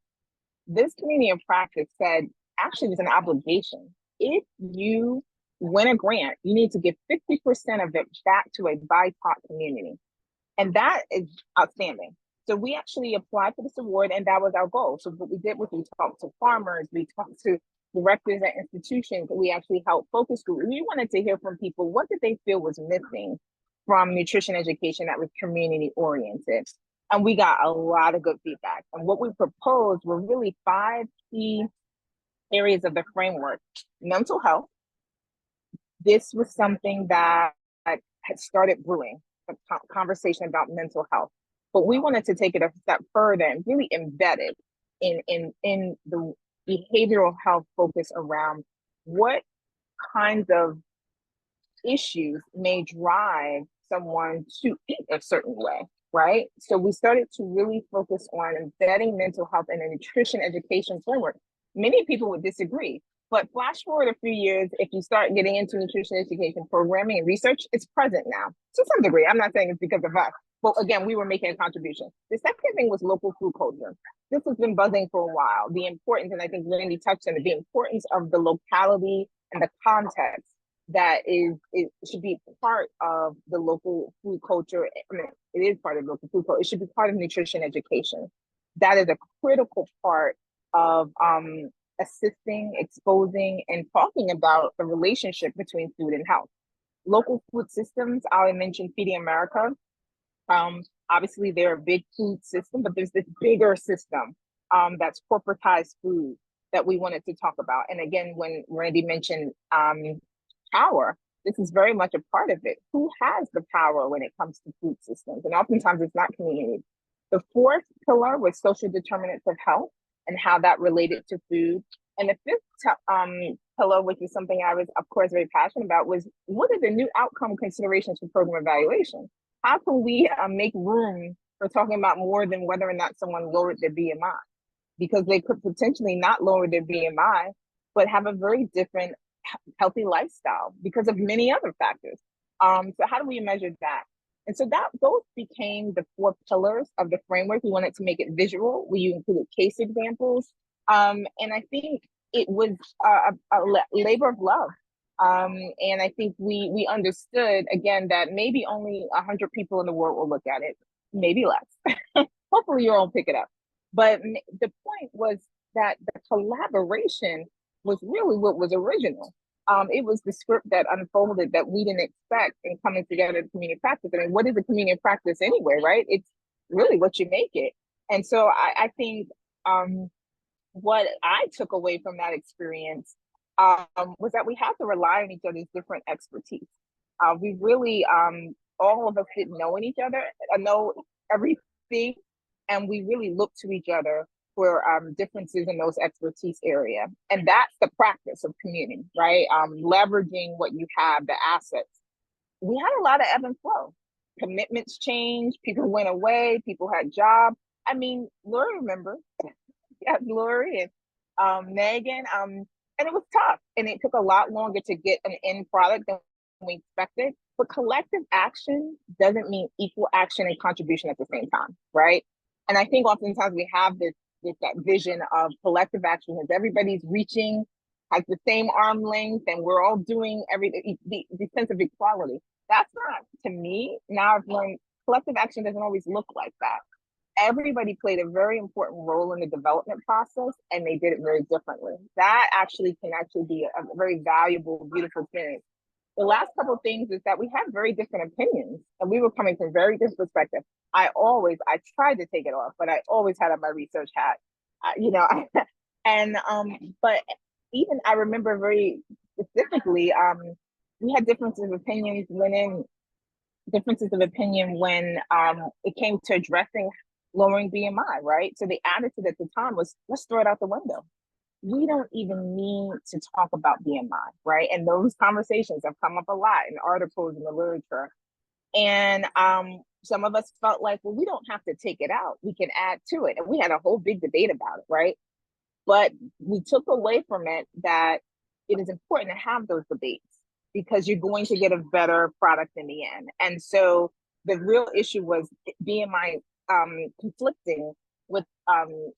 This community of practice said, actually, it's an obligation. If you win a grant, you need to give 50% of it back to a BIPOC community. And that is outstanding. So we actually applied for this award, and that was our goal. So what we did was we talked to farmers, we talked to directors at institutions, we actually held focus groups. We wanted to hear from people, what did they feel was missing from nutrition education that was community oriented? And we got a lot of good feedback. And what we proposed were really 5 key areas of the framework. Mental health. This was something that had started brewing, a conversation about mental health. But we wanted to take it a step further and really embed it in the behavioral health focus around what kinds of issues may drive someone to eat a certain way, right? So we started to really focus on embedding mental health in a nutrition education framework. Many people would disagree, But flash forward a few years, if you start getting into nutrition education programming and research, it's present now to some degree. I'm not saying it's because of us, but again, we were making a contribution. The second thing was local food culture. This has been buzzing for a while. The importance, and I think Randy touched on it, the importance of the locality and the context that it should be part of the local food culture. I mean, it is part of local food culture. It should be part of nutrition education. That is a critical part of assisting, exposing, and talking about the relationship between food and health. Local food systems, I mentioned Feeding America. Obviously, they're a big food system, but there's this bigger system that's corporatized food that we wanted to talk about. And again, when Randy mentioned power, this is very much a part of it. Who has the power when it comes to food systems? And oftentimes it's not communities. The fourth pillar was social determinants of health and how that related to food. And the fifth pillar, which is something I was, of course, very passionate about, was what are the new outcome considerations for program evaluation? How can we make room for talking about more than whether or not someone lowered their BMI? Because they could potentially not lower their BMI, but have a very different healthy lifestyle because of many other factors. So how do we measure that? And so those became the four pillars of the framework. We wanted to make it visual. We included case examples. And I think it was a labor of love. And I think we understood, again, that maybe only 100 people in the world will look at it, maybe less. Hopefully you all pick it up. But the point was that the collaboration was really what was original. It was the script that unfolded that we didn't expect in coming together to community practice. I mean, what is a community practice anyway, right? It's really what you make it. And so I think what I took away from that experience was that we have to rely on each other's different expertise. We really, all of us didn't know each other, know everything, and we really looked to each other for differences in those expertise area. And that's the practice of community, right? Leveraging what you have, the assets. We had a lot of ebb and flow. Commitments changed, people went away, people had jobs. I mean, Lori, remember? Yes, Lori and Megan. And it was tough. And it took a lot longer to get an end product than we expected. But collective action doesn't mean equal action and contribution at the same time, right? And I think oftentimes we have that vision of collective action as everybody's reaching, has the same arm length, and we're all doing the sense of equality. That's not, to me, now I've learned collective action doesn't always look like that. Everybody played a very important role in the development process, and they did it very differently. That can be a very valuable, beautiful experience. The last couple of things is that we had very different opinions, and we were coming from very different perspectives. I tried to take it off, but I always had on my research hat, but even I remember very specifically, we had differences of opinion when it came to addressing lowering BMI, right? So the attitude at the time was, let's throw it out the window. We don't even need to talk about BMI, right? And those conversations have come up a lot in articles in the literature. And some of us felt like, well, we don't have to take it out. We can add to it. And we had a whole big debate about it, right? But we took away from it that it is important to have those debates because you're going to get a better product in the end. And so the real issue was BMI conflicting with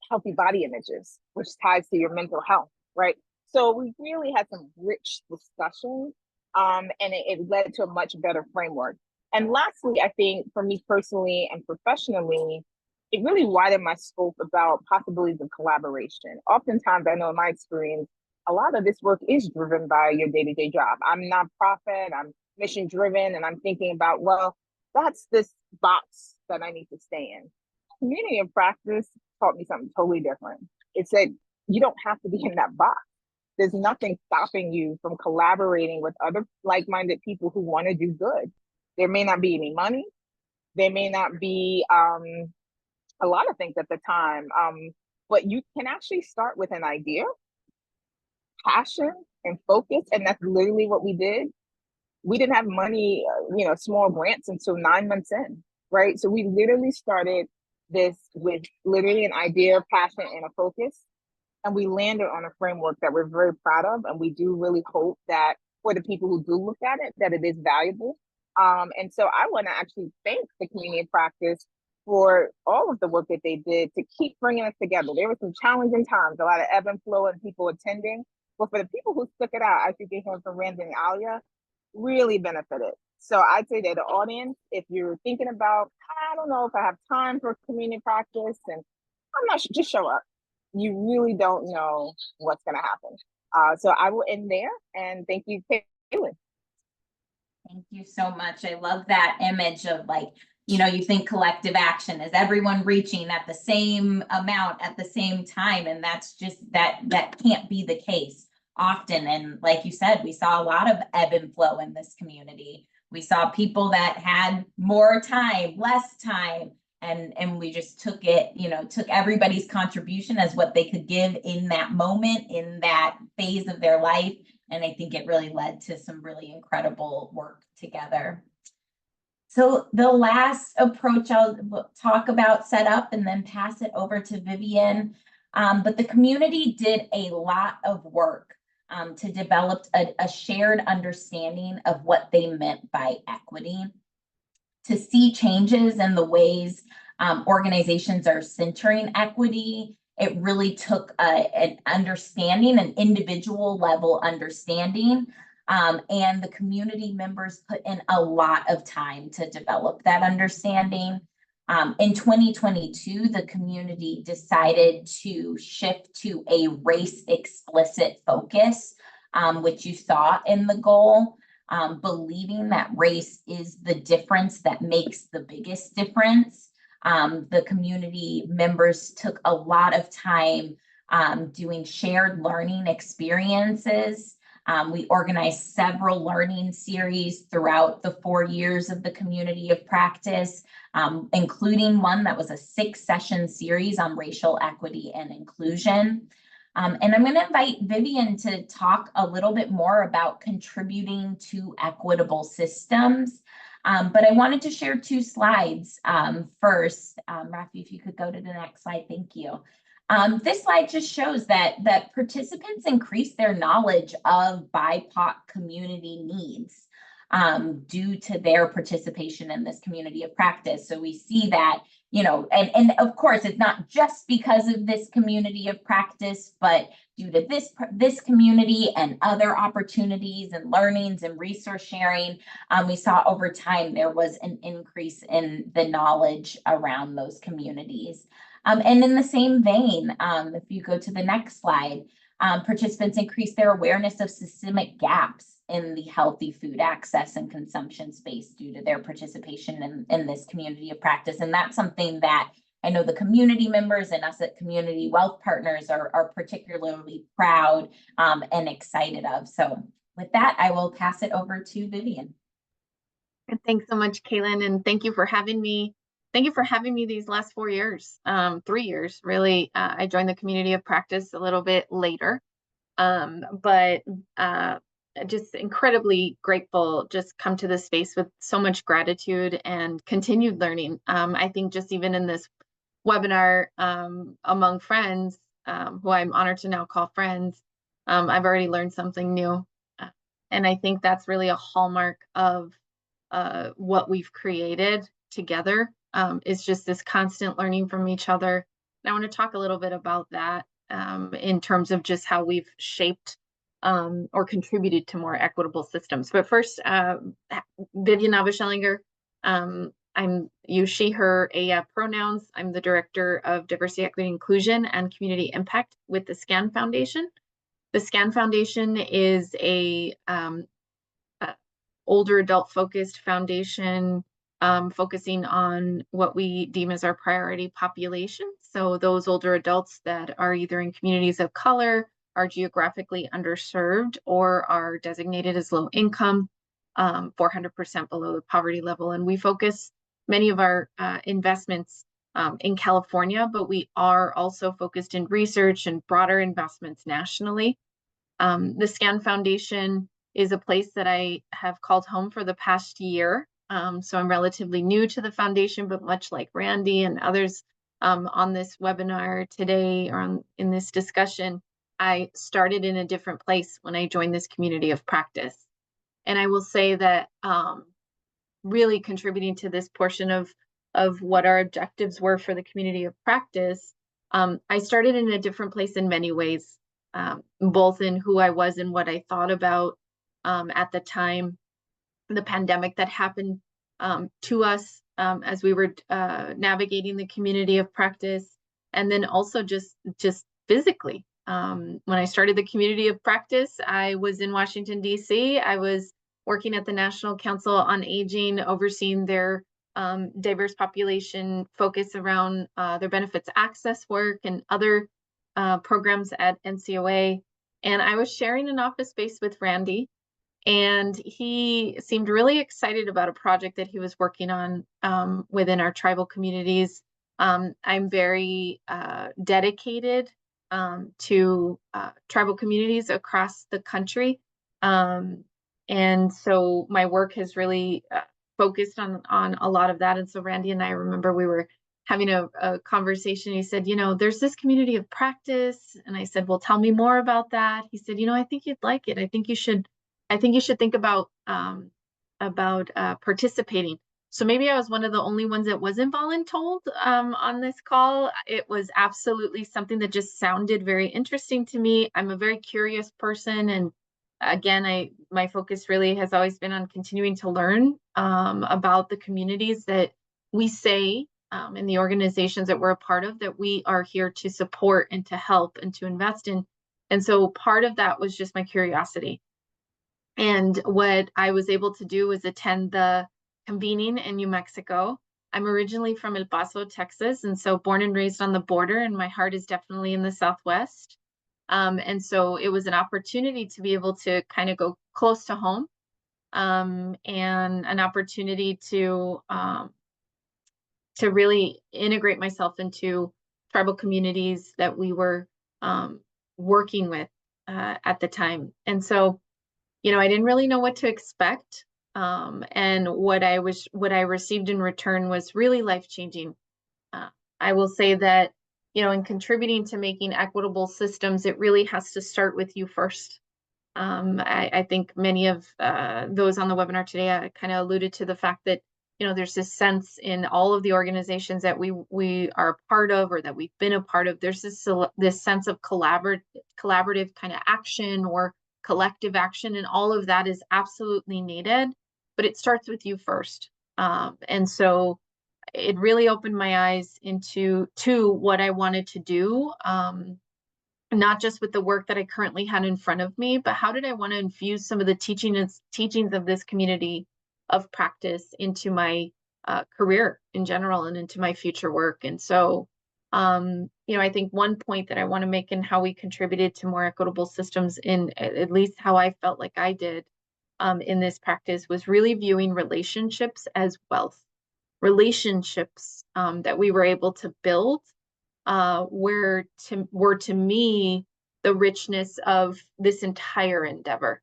healthy body images, which ties to your mental health, right? So we really had some rich discussions, and it led to a much better framework. And lastly, I think for me personally and professionally, it really widened my scope about possibilities of collaboration. Oftentimes, I know in my experience, a lot of this work is driven by your day-to-day job. I'm nonprofit, I'm mission driven, and I'm thinking about, well, that's this box that I need to stay in. Community of practice taught me something totally different. It said, you don't have to be in that box. There's nothing stopping you from collaborating with other like-minded people who want to do good. There may not be any money. There may not be a lot of things at the time, but you can actually start with an idea, passion, and focus, and that's literally what we did. We didn't have money, small grants until 9 months in, right? So we literally started this with literally an idea, passion, and a focus. and we landed on a framework that we're very proud of, and we do really hope that for the people who do look at it, that it is valuable. And so I want to actually thank the community of practice for all of the work that they did to keep bringing us together. There were some challenging times, a lot of ebb and flow and people attending, but for the people who stuck it out, as you can hear from Randy and Alia, really benefited. So I'd say that the audience, if you're thinking about, I don't know if I have time for community practice, and I'm not sure, just show up. You really don't know what's going to happen. So I will end there, and thank you, Kaylin. Thank you so much. I love that image of, like, you know, you think collective action, is everyone reaching at the same amount at the same time? And that's just, that can't be the case often. And like you said, we saw a lot of ebb and flow in this community. We saw people that had more time, less time, and we just took it, you know, took everybody's contribution as what they could give in that moment, in that phase of their life. And I think it really led to some really incredible work together. So the last approach I'll talk about, set up, and then pass it over to Vivian. But the community did a lot of work to develop a shared understanding of what they meant by equity, to see changes in the ways organizations are centering equity. It really took an understanding, an individual level understanding, and the community members put in a lot of time to develop that understanding. In 2022, the community decided to shift to a race explicit focus, which you saw in the goal, believing that race is the difference that makes the biggest difference. The community members took a lot of time doing shared learning experiences. We organized several learning series throughout the 4 years of the community of practice, including one that was a 6-session series on racial equity and inclusion. And I'm going to invite Vivian to talk a little bit more about contributing to equitable systems. But I wanted to share 2 slides first. Rafi, if you could go to the next slide, thank you. This slide just shows that participants increase their knowledge of BIPOC community needs due to their participation in this community of practice. So we see that, you know, and of course, it's not just because of this community of practice, but due to this community and other opportunities and learnings and resource sharing, we saw over time there was an increase in the knowledge around those communities. And in the same vein, if you go to the next slide, participants increase their awareness of systemic gaps in the healthy food access and consumption space due to their participation in this community of practice. And that's something that I know the community members and us at Community Wealth Partners are particularly proud and excited of. So with that, I will pass it over to Vivian. Thanks so much, Kaylin, and thank you for having me. Thank you for having me these last 4 years, 3 years, really. I joined the community of practice a little bit later, but just incredibly grateful, just come to this space with so much gratitude and continued learning. I think just even in this webinar among friends, who I'm honored to now call friends, I've already learned something new. And I think that's really a hallmark of what we've created together. Is just this constant learning from each other. And I want to talk a little bit about that in terms of just how we've shaped or contributed to more equitable systems. But first, Vivian Nava-Schellinger, I'm use, she, her, pronouns. I'm the Director of Diversity, Equity, Inclusion, and Community Impact with the SCAN Foundation. The SCAN Foundation is a older adult focused foundation focusing on what we deem as our priority population. So those older adults that are either in communities of color, are geographically underserved, or are designated as low income, 400% below the poverty level. And we focus many of our investments in California, but we are also focused in research and broader investments nationally. The SCAN Foundation is a place that I have called home for the past year. So I'm relatively new to the foundation, but much like Randy and others on this webinar today or in this discussion, I started in a different place when I joined this community of practice. And I will say that really contributing to this portion of what our objectives were for the community of practice, I started in a different place in many ways, both in who I was and what I thought about at the time, the pandemic that happened to us as we were navigating the community of practice, and then also just physically. When I started the community of practice, I was in Washington, D.C. I was working at the National Council on Aging, overseeing their diverse population focus around their benefits access work and other programs at NCOA. And I was sharing an office space with Randy, and he seemed really excited about a project that he was working on within our tribal communities. I'm very dedicated to tribal communities across the country. And so my work has really focused on a lot of that. And so Randy and I remember we were having a conversation. He said, there's this community of practice. And I said, well, tell me more about that. He said, I think you'd like it. I think you should think about participating. So maybe I was one of the only ones that wasn't voluntold on this call. It was absolutely something that just sounded very interesting to me. I'm a very curious person, and again, my focus really has always been on continuing to learn about the communities that we say in the organizations that we're a part of, that we are here to support and to help and to invest in. And so part of that was just my curiosity. And what I was able to do was attend the convening in New Mexico. I'm originally from El Paso, Texas, and so born and raised on the border, and my heart is definitely in the Southwest. And so it was an opportunity to be able to kind of go close to home, and an opportunity to really integrate myself into tribal communities that we were working with at the time. And so, I didn't really know what to expect. And what I received in return was really life-changing. I will say that, in contributing to making equitable systems, it really has to start with you first. I think many of those on the webinar today, I kind of alluded to the fact that, there's this sense in all of the organizations that we are a part of, or that we've been a part of, there's this sense of collaborative kind of action or collective action, and all of that is absolutely needed, but it starts with you first. And so it really opened my eyes into what I wanted to do, not just with the work that I currently had in front of me, but how did I want to infuse some of the teachings of this community of practice into my career in general and into my future work. And so I think one point that I want to make in how we contributed to more equitable systems, in at least how I felt like I did in this practice, was really viewing relationships as wealth. Relationships that we were able to build were to me the richness of this entire endeavor.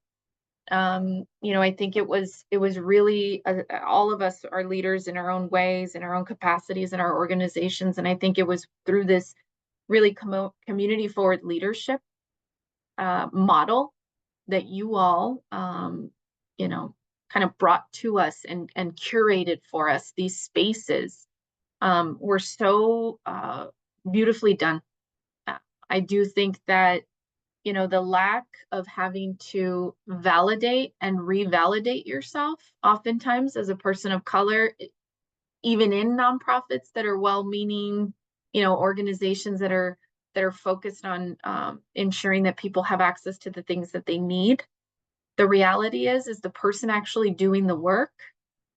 I think it was really all of us are leaders in our own ways, in our own capacities, in our organizations, and I think it was through this really community forward leadership model that you all kind of brought to us and curated for us. These spaces were so beautifully done. I do think that the lack of having to validate and revalidate yourself oftentimes as a person of color, even in nonprofits that are well-meaning, organizations that are focused on ensuring that people have access to the things that they need. The reality is the person actually doing the work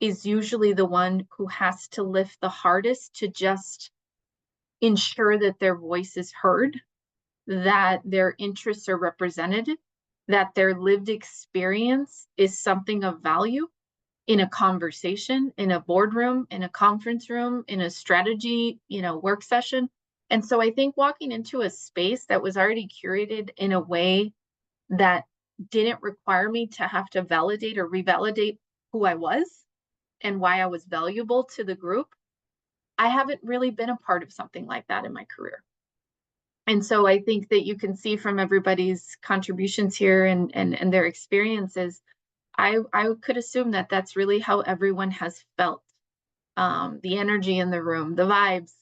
is usually the one who has to lift the hardest to just ensure that their voice is heard, that their interests are represented, that their lived experience is something of value in a conversation, in a boardroom, in a conference room, in a strategy, work session. And so I think walking into a space that was already curated in a way that didn't require me to have to validate or revalidate who I was and why I was valuable to the group, I haven't really been a part of something like that in my career. And so I think that you can see from everybody's contributions here and their experiences, I could assume that that's really how everyone has felt. The energy in the room, the vibes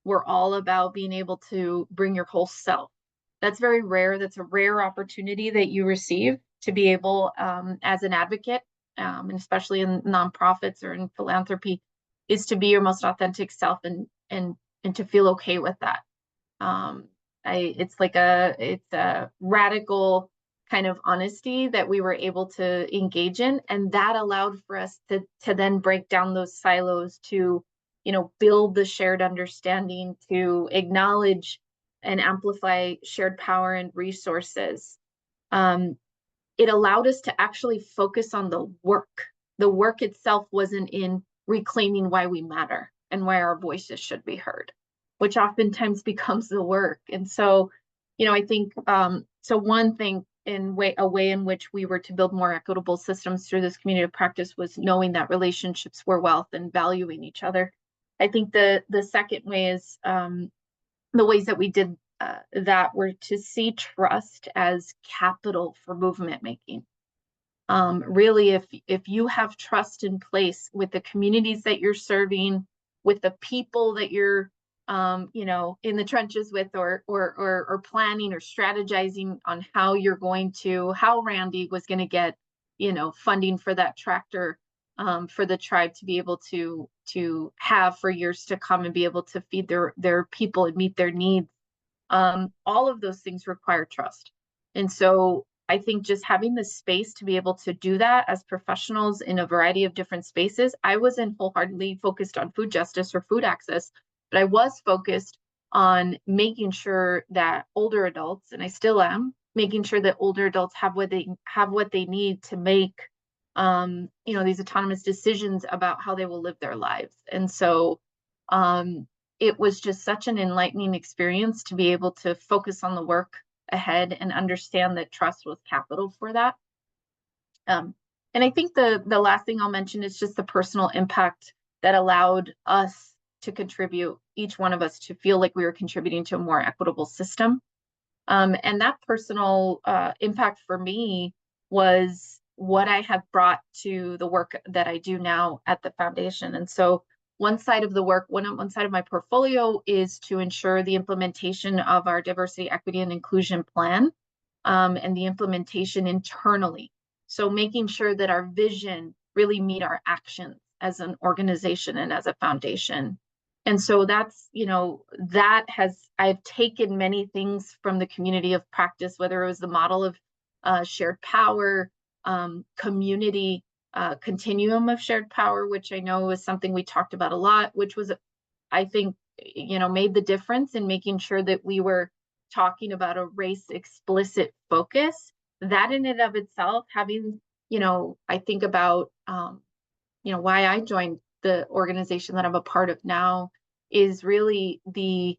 were all about being able to bring your whole self. That's very rare. That's a rare opportunity that you receive to be able, as an advocate, and especially in nonprofits or in philanthropy, is to be your most authentic self and to feel okay with that. It's a radical kind of honesty that we were able to engage in, and that allowed for us to then break down those silos, to build the shared understanding, to acknowledge and amplify shared power and resources. It allowed us to actually focus on the work. The work itself wasn't in reclaiming why we matter and why our voices should be heard, which oftentimes becomes the work. And so, I think, so one thing, a way in which we were to build more equitable systems through this community of practice was knowing that relationships were wealth and valuing each other. I think the second way is, the ways that we did that were to see trust as capital for movement making. Really, if you have trust in place with the communities that you're serving, with the people that you're in the trenches with, or planning or strategizing on how Randy was going to get, funding for that tractor, for the tribe to be able to have for years to come and be able to feed their people and meet their needs. All of those things require trust. And so I think just having the space to be able to do that as professionals in a variety of different spaces, I wasn't wholeheartedly focused on food justice or food access, but I was focused on making sure that older adults, and I still am, making sure that older adults have what they need to make, these autonomous decisions about how they will live their lives. And so, it was just such an enlightening experience to be able to focus on the work ahead and understand that trust was capital for that. And I think the last thing I'll mention is just the personal impact that allowed us to contribute, each one of us, to feel like we were contributing to a more equitable system. And that personal impact for me was what I have brought to the work that I do now at the foundation. And so one side of the work, one side of my portfolio is to ensure the implementation of our diversity, equity, and inclusion plan, and the implementation internally. So making sure that our vision really meet our actions as an organization and as a foundation. And so that's, I've taken many things from the community of practice, whether it was the model of shared power, community, continuum of shared power, which I know is something we talked about a lot, which was, I think, made the difference in making sure that we were talking about a race explicit focus. That in and of itself, having, I think about, why I joined the organization that I'm a part of now, is really the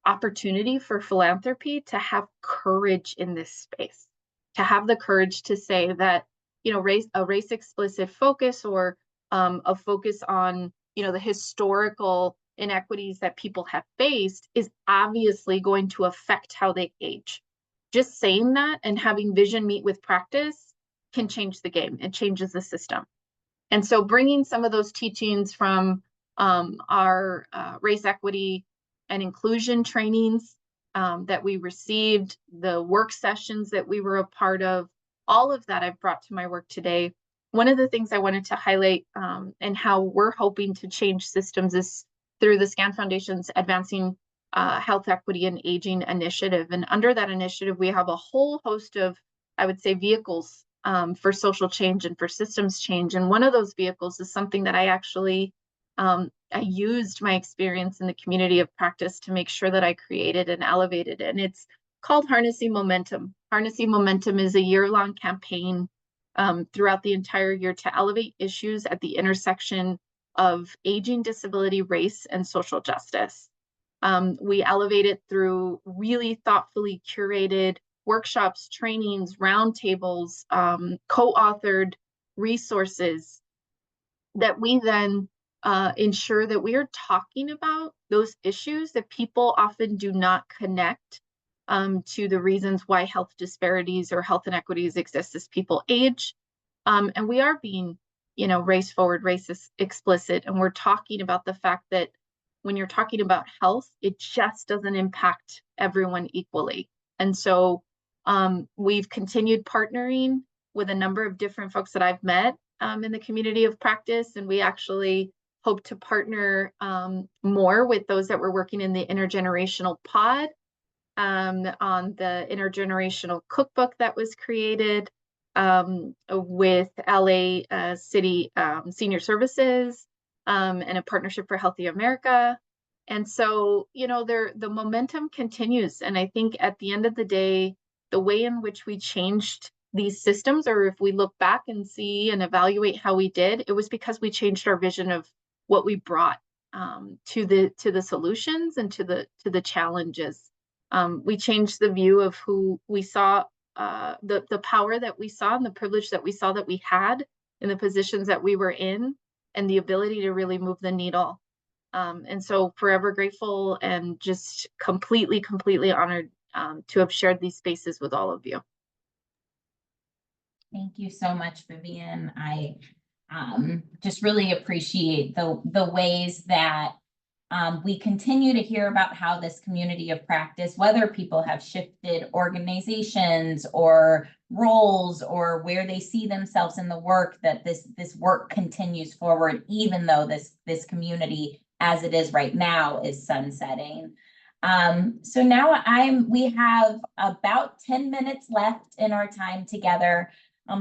opportunity for philanthropy to have courage in this space, to have the courage to say that, a race explicit focus, or a focus on, the historical inequities that people have faced, is obviously going to affect how they age. Just saying that and having vision meet with practice can change the game. It changes the system. And so bringing some of those teachings from our race equity and inclusion trainings that we received, the work sessions that we were a part of, all of that I've brought to my work today. One of the things I wanted to highlight, and how we're hoping to change systems, is through the SCAN Foundation's Advancing Health Equity and Aging initiative. And under that initiative, we have a whole host of, I would say, vehicles for social change and for systems change. And one of those vehicles is something that I actually, I used my experience in the community of practice to make sure that I created and elevated. And it's called Harnessing Momentum. Harnessing Momentum is a year-long campaign throughout the entire year to elevate issues at the intersection of aging, disability, race, and social justice. We elevate it through really thoughtfully curated workshops, trainings, roundtables, co-authored resources that we then ensure that we are talking about those issues that people often do not connect to the reasons why health disparities or health inequities exist as people age. And we are being, race forward, racist explicit, and we're talking about the fact that when you're talking about health, it just doesn't impact everyone equally. And so we've continued partnering with a number of different folks that I've met in the community of practice, and we actually hope to partner more with those that were working in the intergenerational pod on the intergenerational cookbook that was created with LA City Senior Services and a partnership for Healthy America. And so, the momentum continues. And I think at the end of the day, the way in which we changed these systems, or if we look back and see and evaluate how we did, it was because we changed our vision of what we brought to the solutions and to the challenges. We changed the view of who we saw, the power that we saw and the privilege that we saw that we had in the positions that we were in, and the ability to really move the needle. And so forever grateful and just completely honored to have shared these spaces with all of you. Thank you so much, Vivian. I just really appreciate the ways that we continue to hear about how this community of practice, whether people have shifted organizations or roles or where they see themselves in the work, that this work continues forward, even though this community as it is right now is sunsetting. So now we have about 10 minutes left in our time together.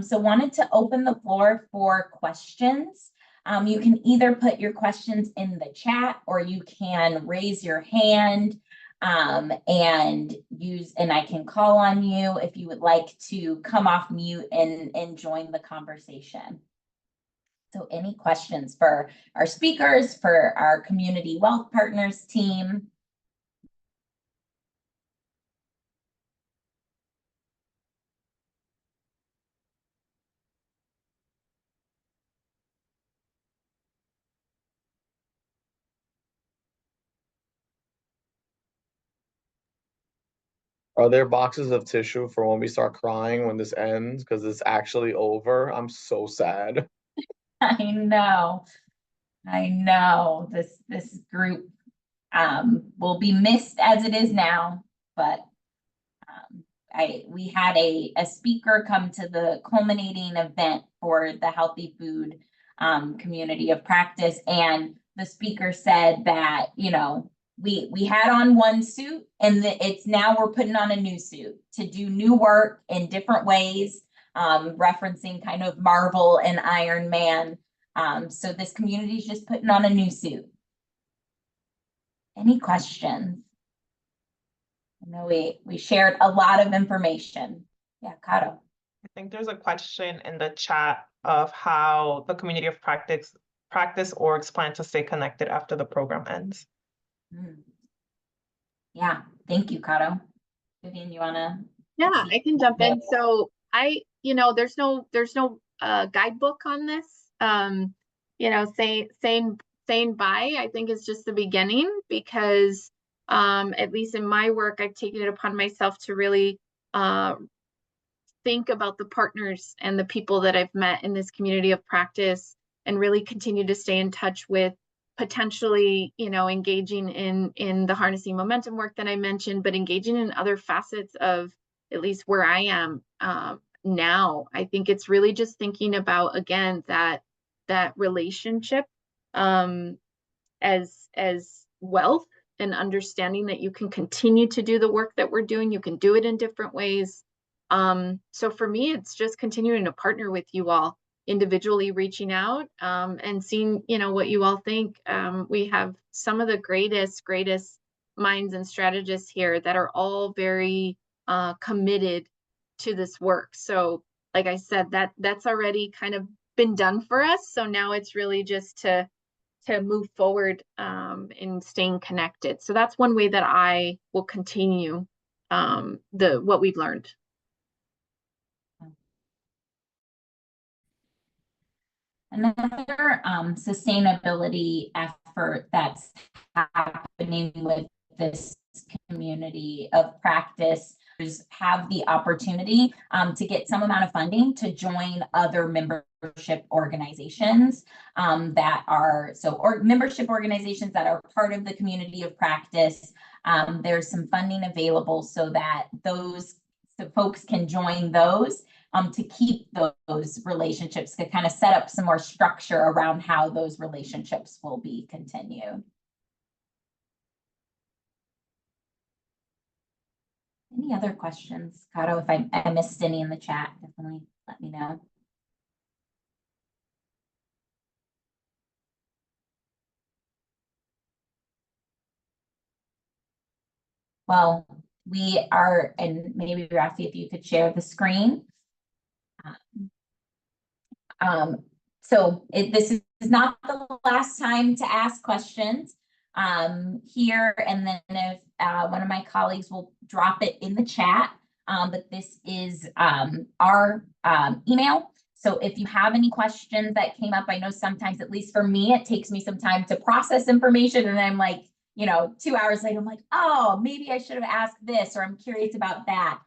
So wanted to open the floor for questions. You can either put your questions in the chat, or you can raise your hand and I can call on you if you would like to come off mute and join the conversation. So any questions for our speakers, for our Community Wealth Partners team? Are there boxes of tissue for when we start crying when this ends? Because it's actually over. I'm so sad. I know this group will be missed as it is now, but we had a speaker come to the culminating event for the Healthy Food community of practice, and the speaker said that we had on one suit, and it's now we're putting on a new suit to do new work in different ways, referencing kind of Marvel and Iron Man. So this community is just putting on a new suit. Any questions? I know we shared a lot of information. Yeah, Kato. I think there's a question in the chat of how the community of practice orgs plan to stay connected after the program ends. Yeah, thank you, Kato. Vivian, you wanna? Yeah, I can jump in. So there's no guidebook on this. Saying bye, I think is just the beginning, because at least in my work, I've taken it upon myself to really think about the partners and the people that I've met in this community of practice, and really continue to stay in touch with, potentially, engaging in the harnessing momentum work that I mentioned, but engaging in other facets of at least where I am now. I think it's really just thinking about, again, that relationship as wealth, and understanding that you can continue to do the work that we're doing. You can do it in different ways. So for me, it's just continuing to partner with you all, individually reaching out and seeing, what you all think. We have some of the greatest minds and strategists here that are all very committed to this work. So like I said, that's already kind of been done for us. So now it's really just to move forward in staying connected. So that's one way that I will continue what we've learned. Another sustainability effort that's happening with this community of practice is have the opportunity to get some amount of funding to join other membership organizations that are membership organizations that are part of the community of practice. There's some funding available so that those folks can join those to keep those relationships, to kind of set up some more structure around how those relationships will be continued. Any other questions, Caro? If I missed any in the chat, definitely let me know. Well, we are, and maybe Rafi, if you could share the screen. This is not the last time to ask questions here, and then if one of my colleagues will drop it in the chat, but this is our email. So if you have any questions that came up, I know sometimes, at least for me, it takes me some time to process information, and I'm like, 2 hours later, I'm like, oh, maybe I should have asked this, or I'm curious about that.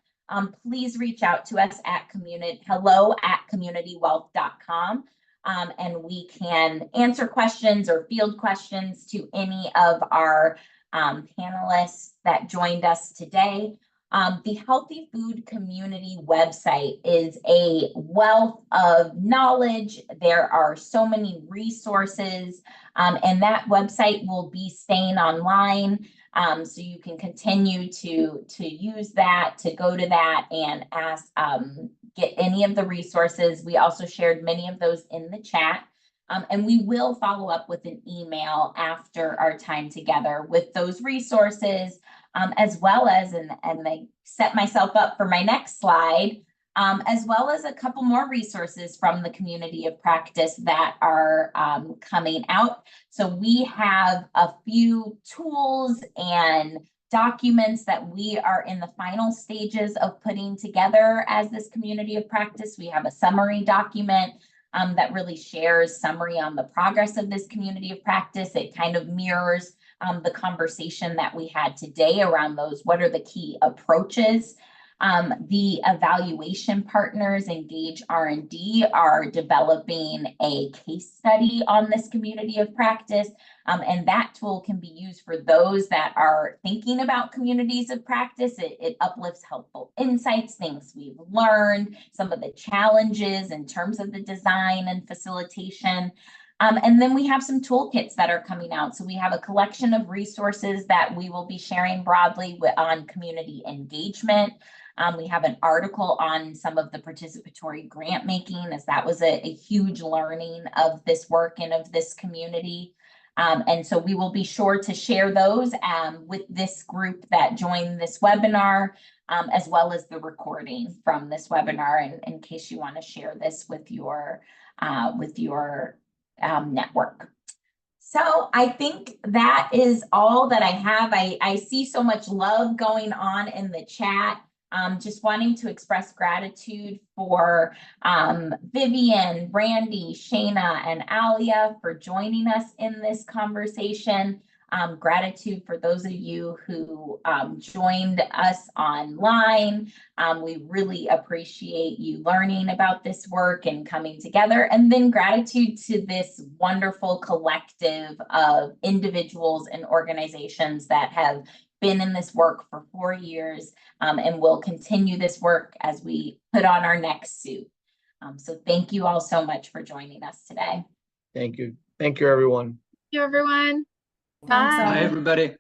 Please reach out to us at hello@communitywealth.com. And we can answer questions or field questions to any of our panelists that joined us today. The Healthy Food Community website is a wealth of knowledge. There are so many resources, and that website will be staying online. So you can continue to use that, to go to that and ask, get any of the resources. We also shared many of those in the chat. And we will follow up with an email after our time together with those resources, as well as, and I set myself up for my next slide, as well as a couple more resources from the community of practice that are coming out. So we have a few tools and documents that we are in the final stages of putting together as this community of practice. We have a summary document that really shares summary on the progress of this community of practice. It kind of mirrors the conversation that we had today around those, what are the key approaches. The evaluation partners, Engage R&D, are developing a case study on this community of practice. And that tool can be used for those that are thinking about communities of practice. It uplifts helpful insights, things we've learned, some of the challenges in terms of the design and facilitation. And then we have some toolkits that are coming out. So we have a collection of resources that we will be sharing broadly on community engagement. We have an article on some of the participatory grant making, as that was a huge learning of this work and of this community. And so we will be sure to share those with this group that joined this webinar, as well as the recording from this webinar, in case you want to share this with your network. So I think that is all that I have. I see so much love going on in the chat. Just wanting to express gratitude for Vivian, Brandy, Shayna, and Alia for joining us in this conversation. Gratitude for those of you who joined us online. We really appreciate you learning about this work and coming together. And then gratitude to this wonderful collective of individuals and organizations that have been in this work for 4 years and will continue this work as we put on our next suit. So thank you all so much for joining us today. Thank you. Thank you, everyone. Thank you, everyone. Thanks, Bye. Bye, everybody.